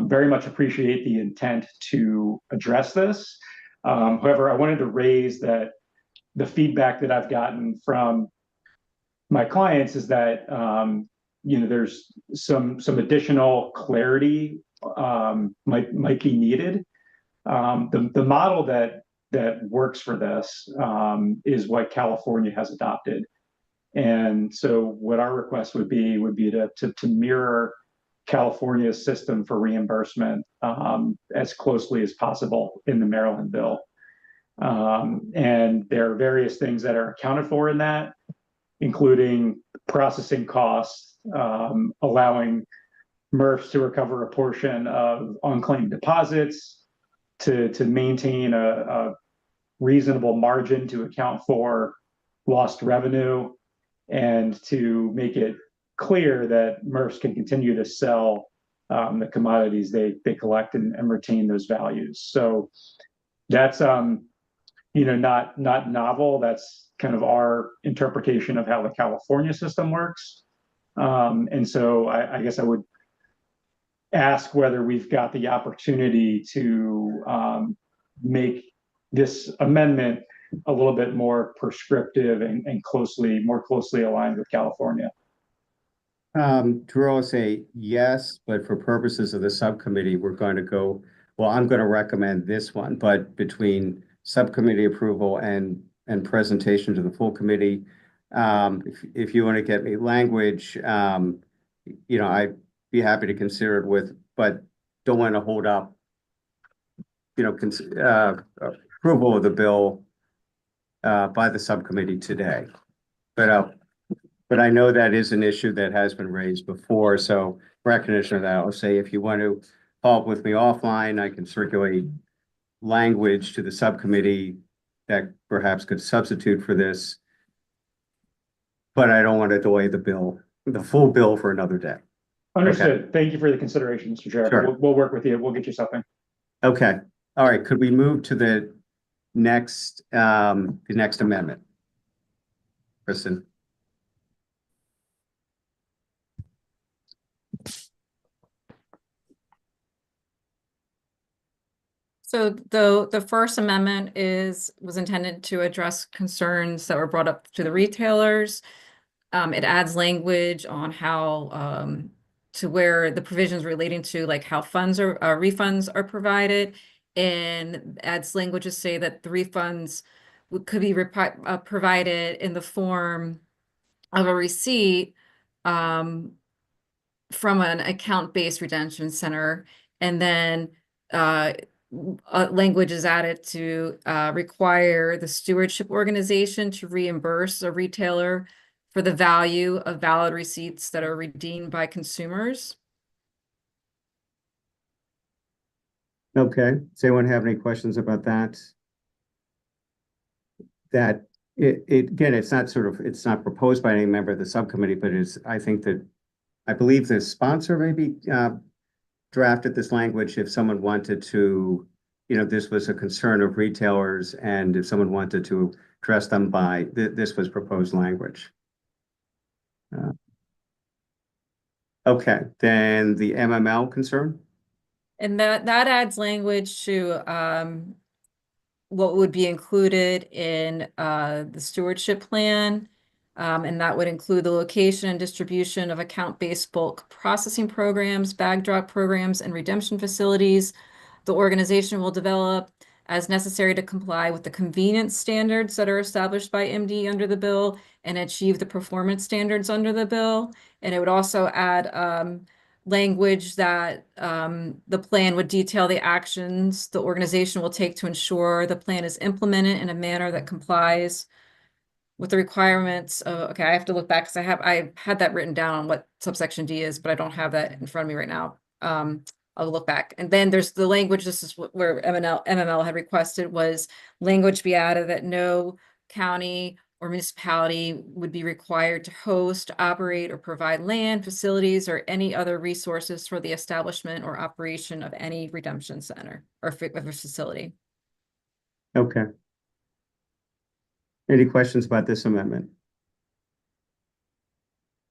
very much appreciate the intent to address this. However, I wanted to raise that the feedback that I've gotten from my clients is that there's some additional clarity might be needed. The model that works for this is what California has adopted. And so what our request would be to mirror California's system for reimbursement as closely as possible in the Maryland bill. And there are various things that are accounted for in that, including processing costs, allowing MRFs to recover a portion of unclaimed deposits, to maintain a reasonable margin to account for lost revenue, and to make it clear that MRFs can continue to sell the commodities they collect and retain those values. So that's not novel. That's kind of our interpretation of how the California system works. And so I guess I would ask whether we've got the opportunity to make this amendment a little bit more prescriptive and more closely aligned with California. Drew, I'll say yes, but for purposes of the subcommittee, we're going to go, well, I'm going to recommend this one, but between subcommittee approval and presentation to the full committee, if you want to get me language, I'd be happy to consider it with, but don't want to hold up, approval of the bill by the subcommittee today. But I know that is an issue that has been raised before, so recognition of that, I'll say if you want to follow up with me offline, I can circulate language to the subcommittee that perhaps could substitute for this. but I don't want to delay the full bill for another day. Understood. Thank you for the consideration, Mr. Chair. Sure. We'll work with you. We'll get you something. Okay, all right, could we move to the next amendment? Kristen? So the first amendment was intended to address concerns that were brought up to the retailers. It adds language on how to where the provisions relating to like how refunds are provided, and adds language to say that the refunds could be provided in the form of a receipt from an account-based redemption center, and then language is added to require the stewardship organization to reimburse a retailer for the value of valid receipts that are redeemed by consumers. Okay, does anyone have any questions about that? That again, it's not proposed by any member of the subcommittee, but I believe the sponsor maybe drafted this language if someone wanted to, this was a concern of retailers, and if someone wanted to address them by, this was proposed language. Okay, then the MML concern? And that adds language to what would be included in the stewardship plan. And that would include the location and distribution of account-based bulk processing programs, bag drop programs, and redemption facilities. The organization will develop as necessary to comply with the convenience standards that are established by MD under the bill and achieve the performance standards under the bill. And it would also add language that the plan would detail the actions the organization will take to ensure the plan is implemented in a manner that complies with the requirements of, okay, I have to look back because I had that written down on what subsection D is, but I don't have that in front of me right now. I'll look back. And then there's the language, this is where MML had requested, was language be added that no county or municipality would be required to host, operate, or provide land, facilities, or any other resources for the establishment or operation of any redemption center or facility. Okay. Any questions about this amendment?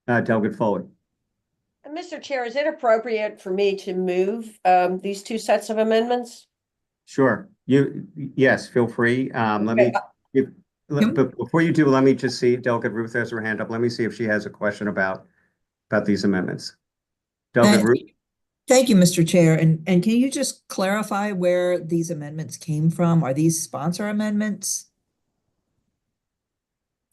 Delegate Foley. Mr. Chair, is it appropriate for me to move these two sets of amendments? Sure. Yes, feel free. But before you do, let me just see, Delegate Ruth has her hand up. Let me see if she has a question about these amendments. Delegate Ruth? Thank you, Mr. Chair. And can you just clarify where these amendments came from? Are these sponsor amendments?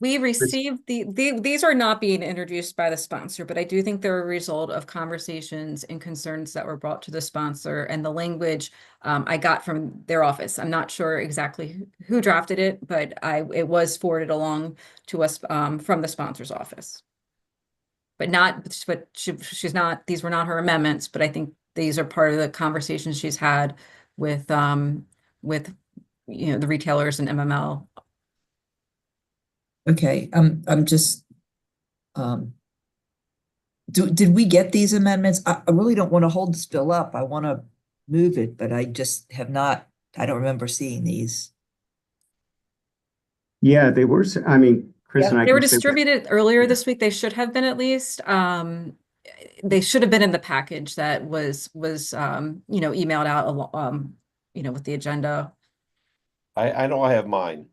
We received these are not being introduced by the sponsor, but I do think they're a result of conversations and concerns that were brought to the sponsor, and the language I got from their office. I'm not sure exactly who drafted it, but it was forwarded along to us from the sponsor's office. She's not, these were not her amendments, but I think these are part of the conversations she's had with the retailers and MML. Okay, I'm just, did we get these amendments? I really don't want to hold this bill up. I want to move it, but I just have not, I don't remember seeing these. Yeah, they were, Chris and I. They were distributed earlier this week. They should have been at least. They should have been in the package that was emailed out with the agenda. I know I have mine.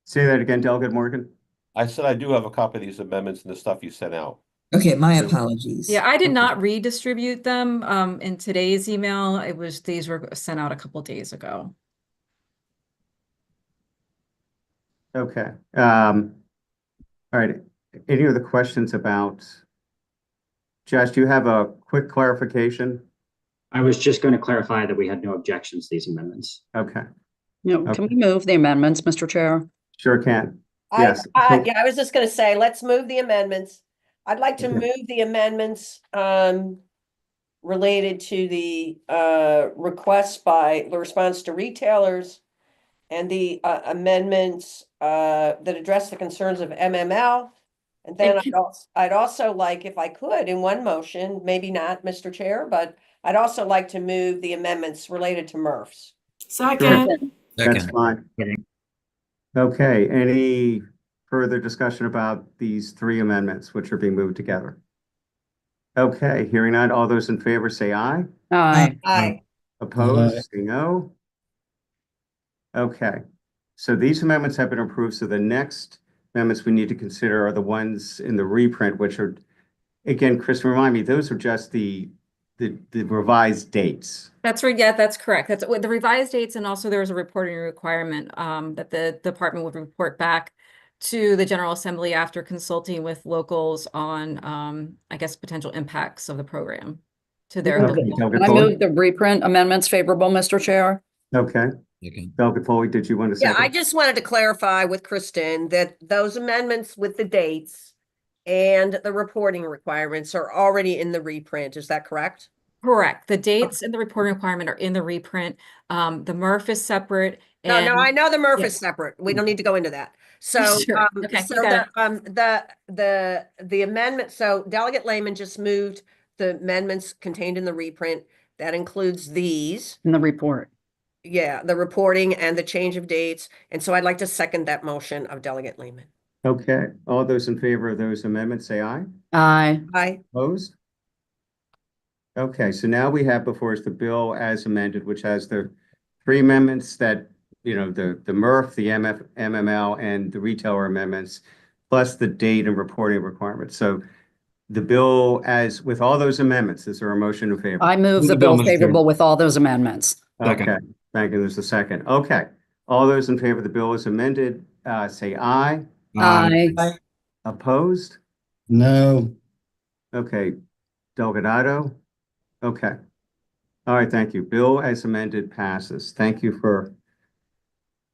Say that again, Delegate Morgan. I said I do have a copy of these amendments and the stuff you sent out. Okay, my apologies. Yeah, I did not redistribute them in today's email. These were sent out a couple of days ago. Okay. All right. Any other questions about, Josh, do you have a quick clarification? I was just going to clarify that we had no objections to these amendments. Okay. Can we move the amendments, Mr. Chair? Sure can. Yes. I was just going to say, let's move the amendments. I'd like to move the amendments related to the requests by the response to retailers and the amendments that address the concerns of MML. And then I'd also like, if I could, in one motion, maybe not, Mr. Chair, but I'd also like to move the amendments related to MRFs. Second. That's fine. Okay, any further discussion about these three amendments which are being moved together? Okay, hearing none, all those in favor say aye. Aye. Aye. Opposed, say no. Okay, so these amendments have been approved, so the next amendments we need to consider are the ones in the reprint, which are, again, Kristen, remind me, those are just the revised dates. That's right. Yeah, that's correct. That's with the revised dates, and also there was a reporting requirement that the department would report back to the General Assembly after consulting with locals on, I guess, potential impacts of the program to their. Okay, Delegate I Foley. move the reprint amendments favorable, Mr. Chair. Okay, Delegate Foley, did you want to say? Yeah, I just wanted to clarify with Kristen that those amendments with the dates and the reporting requirements are already in the reprint. Is that correct? Correct. The dates and the reporting requirement are in the reprint. The MRF is separate. No, I know the MRF yeah. is separate. We don't need to go into that. So, Sure. Okay, so you got the amendment, so Delegate Lehman just moved the amendments contained in the reprint. That includes these. In the report. Yeah, the reporting and the change of dates. And so I'd like to second that motion of Delegate Lehman. Okay, all those in favor of those amendments say aye. Aye. Aye. Opposed? Okay, so now we have before us the bill as amended, which has the three amendments that, you know, the MRF, the MML, and the retailer amendments, plus the date and reporting requirements. So the bill as with all those amendments, is there a motion in favor? I move the bill favorable with all those amendments. Okay, thank you. There's a second. Okay, all those in favor of the bill as amended, say aye. Aye. Opposed? No. Okay, Delgado? Okay. All right, thank you. Bill as amended passes. Thank you for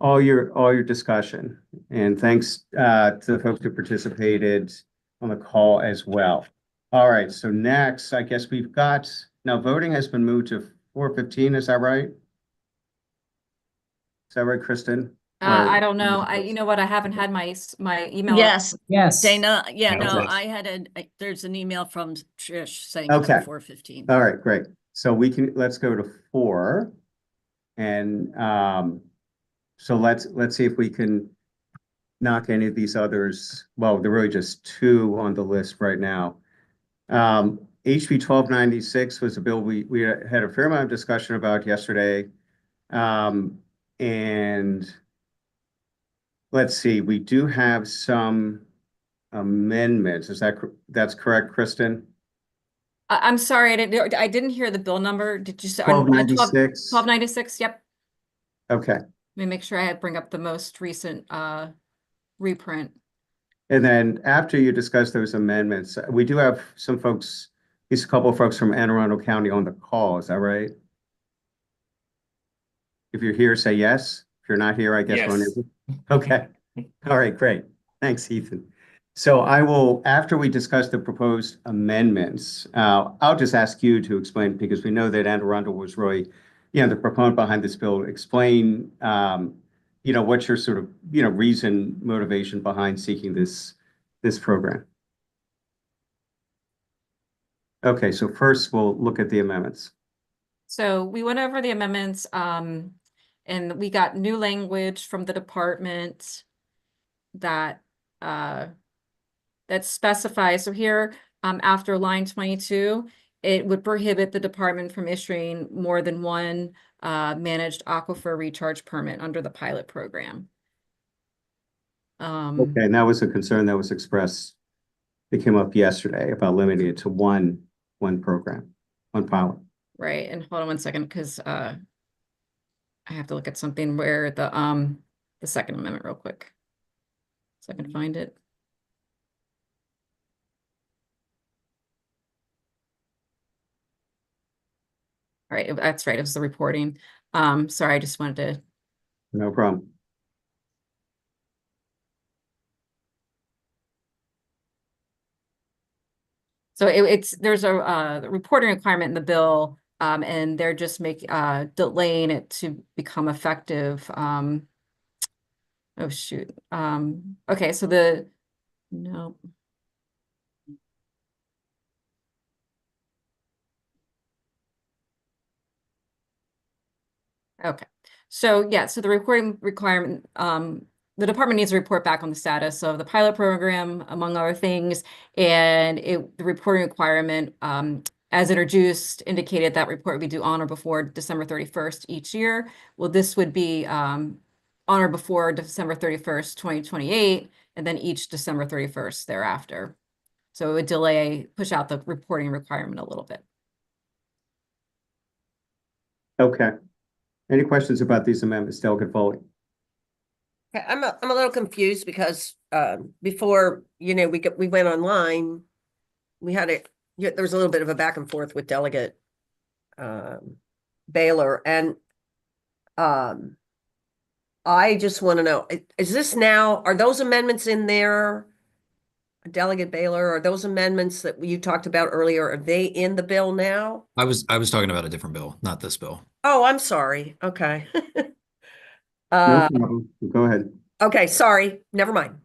all your discussion. And thanks to the folks who participated on the call as well. All right, so next, I guess we've got, now voting has been moved to 4:15, is that right? Is that right, Kristen? I don't know. You know what? I haven't had my email. Yes, Yes. Dana, yeah, no, Okay. I had there's an email from Trish saying Okay. it's 4:15. All right, great. So let's go to 4. And so let's see if we can knock any of these others. Well, there are really just 2 on the list right now. HB 1296 was a bill we had a fair amount of discussion about yesterday. And let's see, we do have some amendments. That's correct, Kristen? I'm sorry, I didn't hear the bill number. Did you say 1296. 1296? Yep. Okay. Let me make sure I bring up the most recent reprint. And then after you discuss those amendments, we do have some folks, at least a couple of folks from Anne Arundel County on the call. Is that right? If you're here, say yes. If you're not here, I guess we're unable. Okay. All right, great. Thanks, Ethan. So I will, after we discuss the proposed amendments, I'll just ask you to explain, because we know that Anne Arundel was really, the proponent behind this bill. Explain, what's your sort of, reason, motivation behind seeking this program. Okay, so first we'll look at the amendments. So we went over the amendments, and we got new language from the department that specifies. So here, after line 22, it would prohibit the department from issuing more than one managed aquifer recharge permit under the pilot program. Okay, and that was a concern that was expressed. It came up yesterday about limiting it to one program, one pilot. Right, and hold on one second, because I have to look at something where the Second Amendment real quick, so I can find it. All right, that's right. It was the reporting. Sorry, I just wanted to. No problem. So there's a reporting requirement in the bill, and they're just delaying it to become effective Oh, shoot. Okay, so no. Okay, so yeah, so the reporting requirement, the department needs to report back on the status of the pilot program, among other things. And the reporting requirement, as introduced, indicated that report would be due on or before December 31st each year. Well, this would be on or before December 31st, 2028, and then each December 31st thereafter. So it would push out the reporting requirement a little bit. Okay. Any questions about these amendments, Delegate Foley? Okay, I'm a little confused because before, we went online, there was a little bit of a back and forth with Delegate Baylor, and I just want to know, are those amendments in there, Delegate Baylor, are those amendments that you talked about earlier, are they in the bill now? I was talking about a different bill, not this bill. Oh, I'm sorry. Okay. No problem. Go ahead. Okay, sorry. Never mind.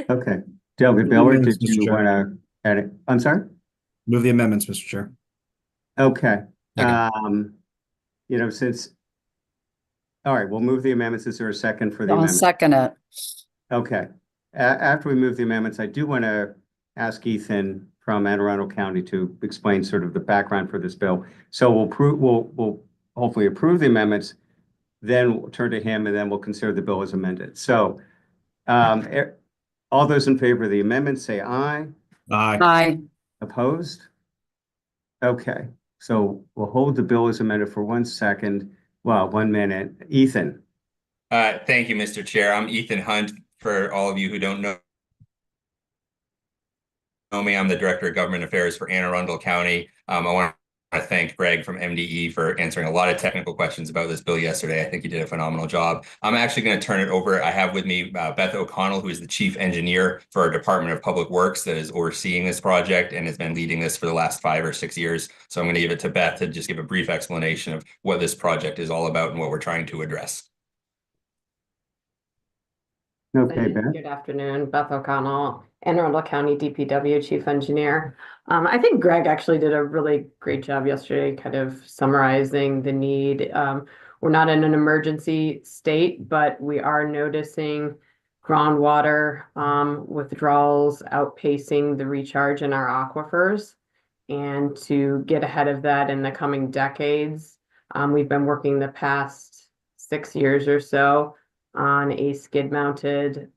Okay. Delegate Baylor, amendments, did Mr. you Chair. want to add it? I'm sorry? Move the amendments, Mr. Chair. Okay. Second. All right, we'll move the amendments. Is there a second for the I'll amendment? second it. Okay. After we move the amendments, I do want to ask Ethan from Anne Arundel County to explain sort of the background for this bill. So we'll hopefully approve the amendments, then we'll turn to him, and then we'll consider the bill as amended. So all those in favor of the amendment, say aye. Aye. Aye. Opposed? Okay, so we'll hold the bill as amended for 1 second. Well, 1 minute. Ethan. Thank you, Mr. Chair. I'm Ethan Hunt. For all of you who don't know me, I'm the Director of Government Affairs for Anne Arundel County. I want to thank Greg from MDE for answering a lot of technical questions about this bill yesterday. I think he did a phenomenal job. I'm actually going to turn it over. I have with me Beth O'Connell, who is the Chief Engineer for our Department of Public Works that is overseeing this project and has been leading this for the last 5 or 6 years. So I'm going to give it to Beth to just give a brief explanation of what this project is all about and what we're trying to address. Okay, Beth. Good afternoon, Beth O'Connell, Anne Arundel County DPW Chief Engineer. I think Greg actually did a really great job yesterday, kind of summarizing the need. We're not in an emergency state, but we are noticing groundwater withdrawals outpacing the recharge in our aquifers. And to get ahead of that in the coming decades, we've been working the past 6 years or so on a skid-mounted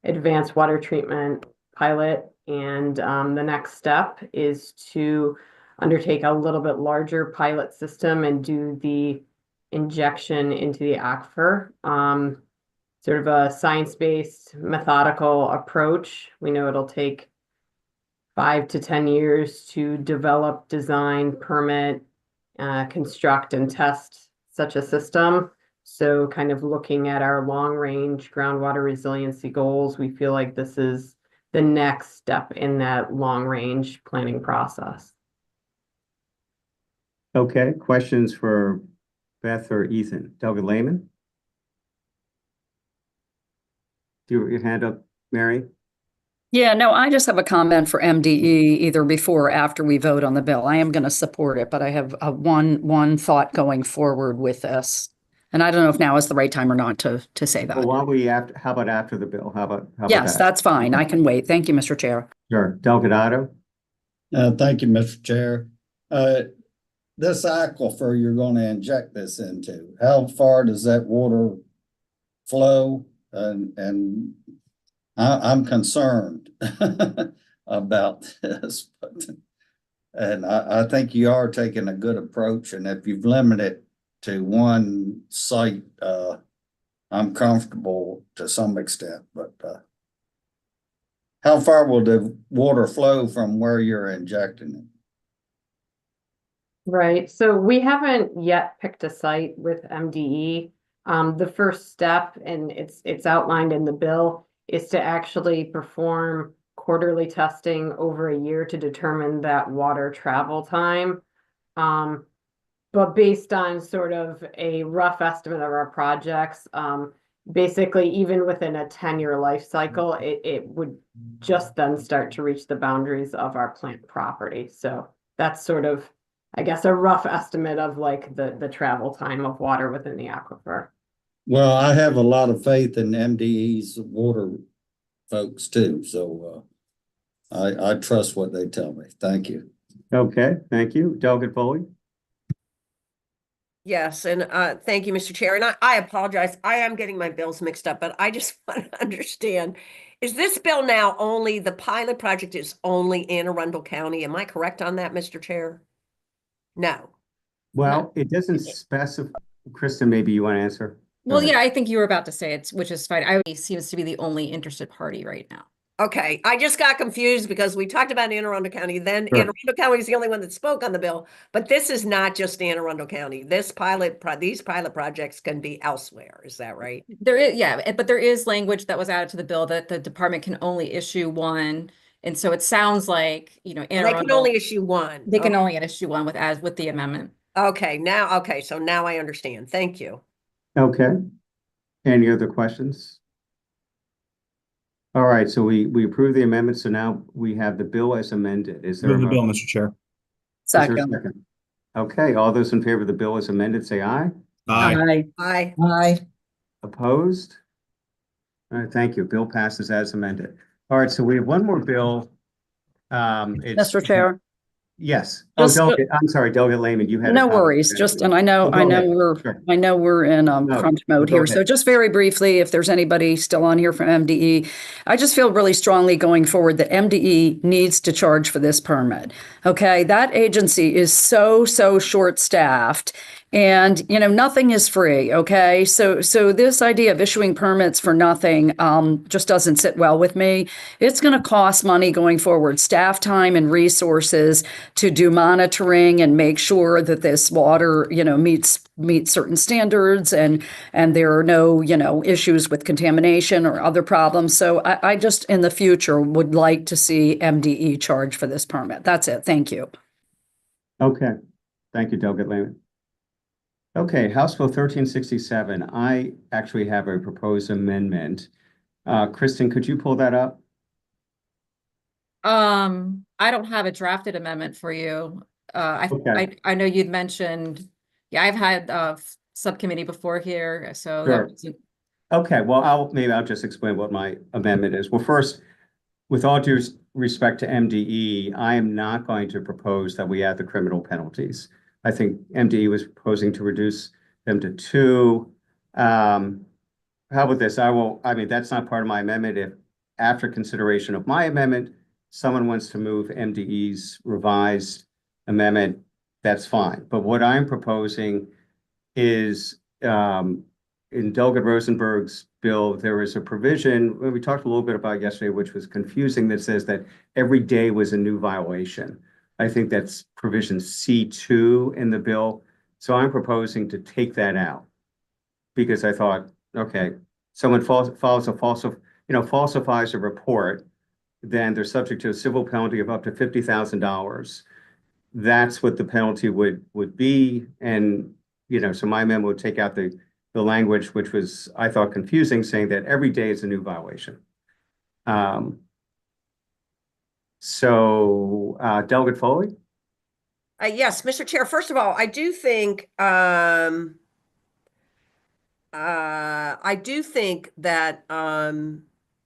advanced water treatment pilot. And the next step is to undertake a little bit larger pilot system and do the injection into the aquifer. Sort of a science-based methodical approach. We know it'll take 5 to 10 years to develop, design, permit, construct, and test such a system. So kind of looking at our long-range groundwater resiliency goals, we feel like this is the next step in that long-range planning process. Okay, questions for Beth or Ethan? Delegate Lehman? Do you have your hand up, Mary? Yeah, no, I just have a comment for MDE either before or after we vote on the bill. I am going to support it, but I have one thought going forward with this. And I don't know if now is the right time or not to say that. Well, why don't we how about after the bill? How about Yes, that? that's fine. I can wait. Thank you, Mr. Chair. Sure. Delegate Otto? Thank you, Mr. Chair. This aquifer you're going to inject this into, how far does that water flow? And I'm concerned about this, and I think you are taking a good approach. And if you've limited to one site, I'm comfortable to some extent, but how far will the water flow from where you're injecting it? Right. So we haven't yet picked a site with MDE. The first step, and it's outlined in the bill, is to actually perform quarterly testing over a year to determine that water travel time. But based on sort of a rough estimate of our projects, basically even within a 10-year life cycle, it would just then start to reach the boundaries of our plant property. So that's sort of, I guess, a rough estimate of like the travel time of water within the aquifer. Well, I have a lot of faith in MDE's water folks too, so I trust what they tell me. Thank you. Okay, thank you. Delegate Foley? Yes, and thank you, Mr. Chair. And I apologize. I am getting my bills mixed up, but I just want to understand, is this bill now only, the pilot project is only Anne Arundel County? Am I correct on that, Mr. Chair? No. Well, it doesn't specify. Kristen, maybe you want to answer? Go Well, ahead. yeah, I think you were about to say it's, which is fine. I seems to be the only interested party right now. Okay, I just got confused because we talked about Anne Arundel County, then Sure. Anne Arundel County is the only one that spoke on the bill, but this is not just Anne Arundel County. These pilot projects can be elsewhere. Is that right? There is, yeah, but there is language that was added to the bill that the department can only issue one. And so it sounds like, you know, Anne They can Arundel, only issue one. they can only issue one with the amendment. Okay, so now I understand. Thank you. Okay. Any other questions? All right, so we approve the amendment, so now we have the bill as amended. Is there a Move the bill, vote? Mr. Chair. Is there a Second. second? Okay, all those in favor of the bill as amended, say aye. Aye. Aye. Aye. Opposed? All right, thank you. Bill passes as amended. All right, so we have one more bill. It's Mr. Chair. Yes. Just, Delegate, I'm sorry, Delegate Lehman, you had a No comment. worries, just, and I know, Go ahead. Sure. I know we're in crunch mode go here. So ahead. just very briefly, if there's anybody still on here from MDE, I just feel really strongly going forward that MDE needs to charge for this permit. Okay, that agency is so short-staffed. And, you know, nothing is free, okay? So this idea of issuing permits for nothing just doesn't sit well with me. It's going to cost money going forward, staff time and resources to do monitoring and make sure that this water, you know, meets certain standards and there are no, you know, issues with contamination or other problems. So I just, in the future, would like to see MDE charge for this permit. That's it. Thank you. Okay. Thank you, Delegate Lehman. Okay, House Bill 1367. I actually have a proposed amendment. Kristen, could you pull that up? I don't have a drafted amendment for you. Okay. I know you'd mentioned, yeah, I've had subcommittee before here, so Sure. that wasn't. Okay, well, maybe I'll just explain what my amendment is. Well, first, with all due respect to MDE, I am not going to propose that we add the criminal penalties. I think MDE was proposing to reduce them to 2. How about this? I mean, that's not part of my amendment. If after consideration of my amendment, someone wants to move MDE's revised amendment, that's fine. But what I'm proposing is in Delegate Rosenberg's bill, there is a provision, we talked a little bit about yesterday, which was confusing, that says that every day was a new violation. I think that's provision C2 in the bill. So I'm proposing to take that out because I thought, okay, someone falsifies a report, then they're subject to a civil penalty of up to $50,000. That's what the penalty would be. And, you know, so my amendment would take out the language, which was, I thought, confusing, saying that every day is a new violation. Delegate Foley? Yes, Mr. Chair, first of all, I do think that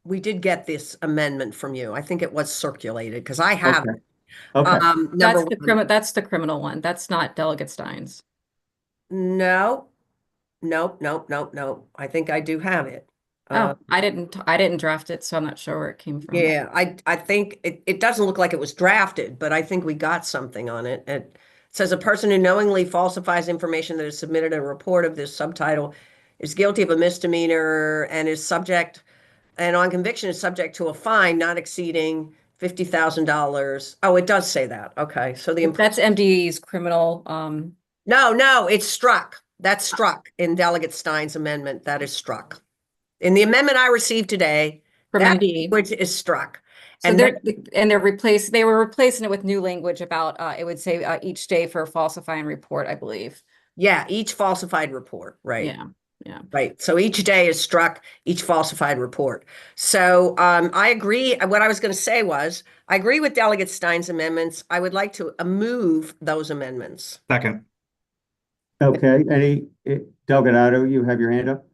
we did get this amendment from you. I think it was circulated because I have it. Okay. That's the criminal one. That's not Delegate Stein's. No. I think I do have it. I didn't draft it, so I'm not sure where it came from. Yeah, I think it doesn't look like it was drafted, but I think we got something on it. It says a person who knowingly falsifies information that is submitted in a report of this subtitle is guilty of a misdemeanor and on conviction is subject to a fine not exceeding $50,000. Oh, it does say that. Okay, so that's MDE's criminal. No, it's struck. That's struck in Delegate Stein's amendment. That is struck. In the amendment I received today, From that MDE. language is struck. So they were replacing it with new language about it would say each day for a falsifying report, I believe. Yeah, each falsified report, right? Yeah. Yeah. Right. So each day is struck, each falsified report. So I agree. What I was going to say was, I agree with Delegate Stein's amendments. I would like to move those amendments. Second. Okay, Delgado, you have your hand up?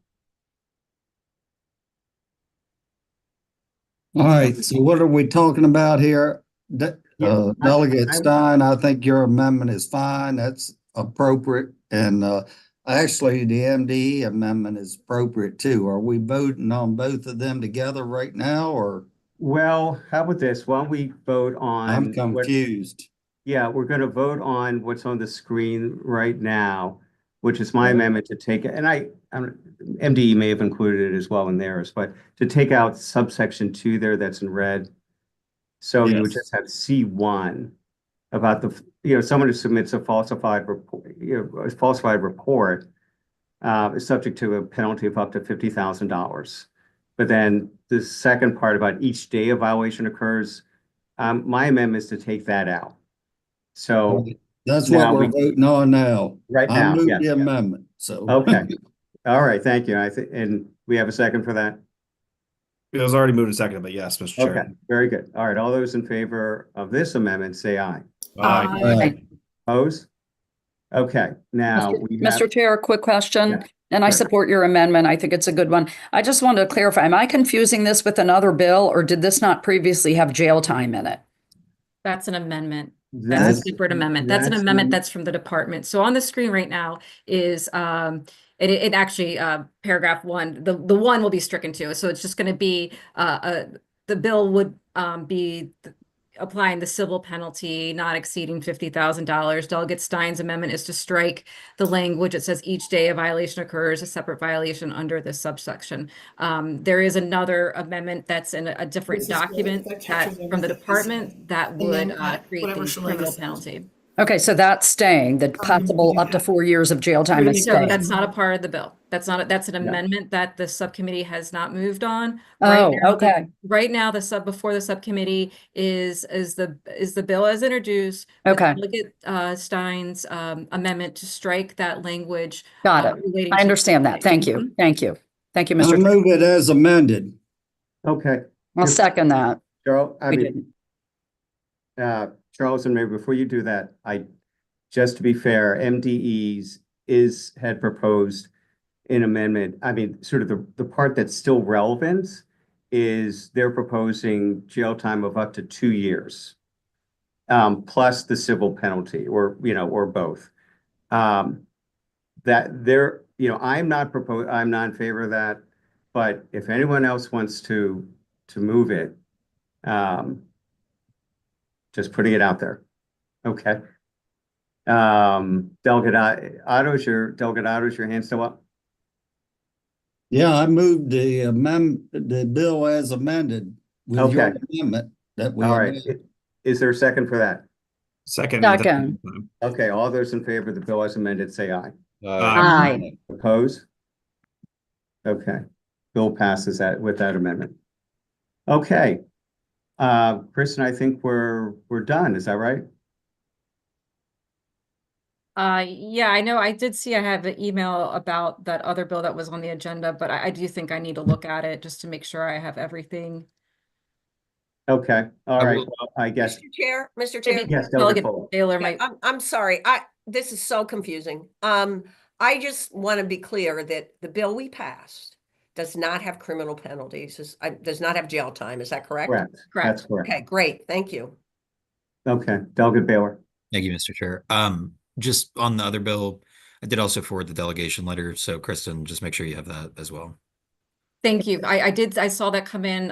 All right, so what are we talking about here? Delegate Stein, I think your amendment is fine. That's appropriate. And actually, the MDE amendment is appropriate too. Are we voting on both of them together right now, or? Well, how about this? Why don't we vote on? I'm confused. Yeah, we're going to vote on what's on the screen right now, which is my amendment to take, and MDE may have included it as well in theirs, but to take out subsection 2 there that's in red. So you would Yes. just have C1 about someone who submits a falsified report, is subject to a penalty of up to $50,000. But then the second part about each day a violation occurs, my amendment is to take that out. So That's now what we're voting on now. Right I now, moved yes. the amendment, so. Okay. All right, thank you. And we have a second for that? It was already moved and seconded, but yes, Mr. Chair. Okay, very good. All right, all those in favor of this amendment, say aye. Aye. Opposed? Okay, now we have. Mr. Chair, a quick question, Yeah, and I sure. support your amendment. I think it's a good one. I just wanted to clarify, am I confusing this with another bill, or did this not previously have jail time in it? That's an amendment. That's a separate amendment. That's an amendment that's from the department. So on the screen right now is it actually paragraph 1, the 1 will be stricken too. So it's just going to be the bill would be applying the civil penalty not exceeding $50,000. Delegate Stein's amendment is to strike the language. It says each day a violation occurs, a separate violation under this subsection. There is another amendment that's in a different document from the department that would create the criminal penalty. Okay, so that's staying, the possible up to 4 years of jail time is No, staying. that's not a part of the bill. That's an amendment that the subcommittee has not moved on. Okay. Right now, before the subcommittee is the bill as introduced. Okay. Delegate Stein's amendment to strike that language. Got it. Relating I to- understand that. Thank you. Thank you. Thank you, I Mr. Chair. move it as amended. Okay. I'll second that. Charles, We didn't. Charles, and maybe before you do that, just to be fair, MDE's had proposed an amendment. I mean, sort of the part that's still relevant is they're proposing jail time of up to 2 years, plus the civil penalty, or both. That they're, I'm not in favor of that, but if anyone else wants to move it, just putting it out there. Okay. Delegate Otto's your hand still up? Yeah, I moved the bill as amended with your Okay. amendment that we. All right. Is there a second for that? Second. Second. Okay, all those in favor of the bill as amended, say aye. Aye. Opposed? Okay, bill passes with that amendment. Okay. Kristen, I think we're done. Is that right? Yeah, I know. I did see I have an email about that other bill that was on the agenda, but I do think I need to look at it just to make sure I have everything. Okay, all right. Well, I guess. Mr. Chair. Yes, Delegate Fuller. Baylor Yeah, might. I'm sorry. This is so confusing. I just want to be clear that the bill we passed does not have criminal penalties, does not have jail time. Is that correct? Correct. That's correct. Okay, great. Thank you. Okay, Delegate Baylor. Thank you, Mr. Chair. Just on the other bill, I did also forward the delegation letter. So Kristen, just make sure you have that as well. Thank you. I saw that come in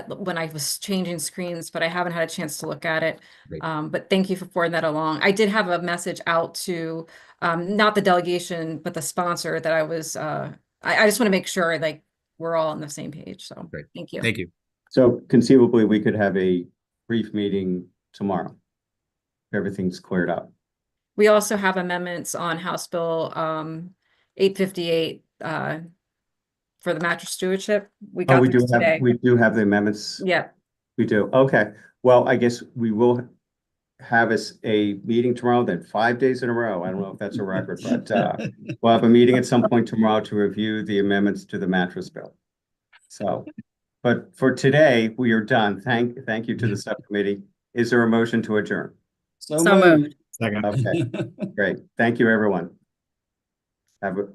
when I was changing screens, but I haven't had a chance to look at it. Great. But thank you for forwarding that along. I did have a message out to not the delegation, but the sponsor that I was I just want to make sure like we're all on the same page. So Great. Thank you. Thank you. So conceivably, we could have a brief meeting tomorrow. If everything's cleared up. We also have amendments on House Bill 858 for the mattress stewardship. We got We those today. do have the amendments. Yeah. We do. Okay. Well, I guess we will have a meeting tomorrow, then 5 days in a row. I don't know if that's a record, but we'll have a meeting at some point tomorrow to review the amendments to the mattress bill. So, but for today, we are done. Thank you to the subcommittee. Is there a motion to adjourn? So moved. Second. Okay, great. Thank you, everyone. Have a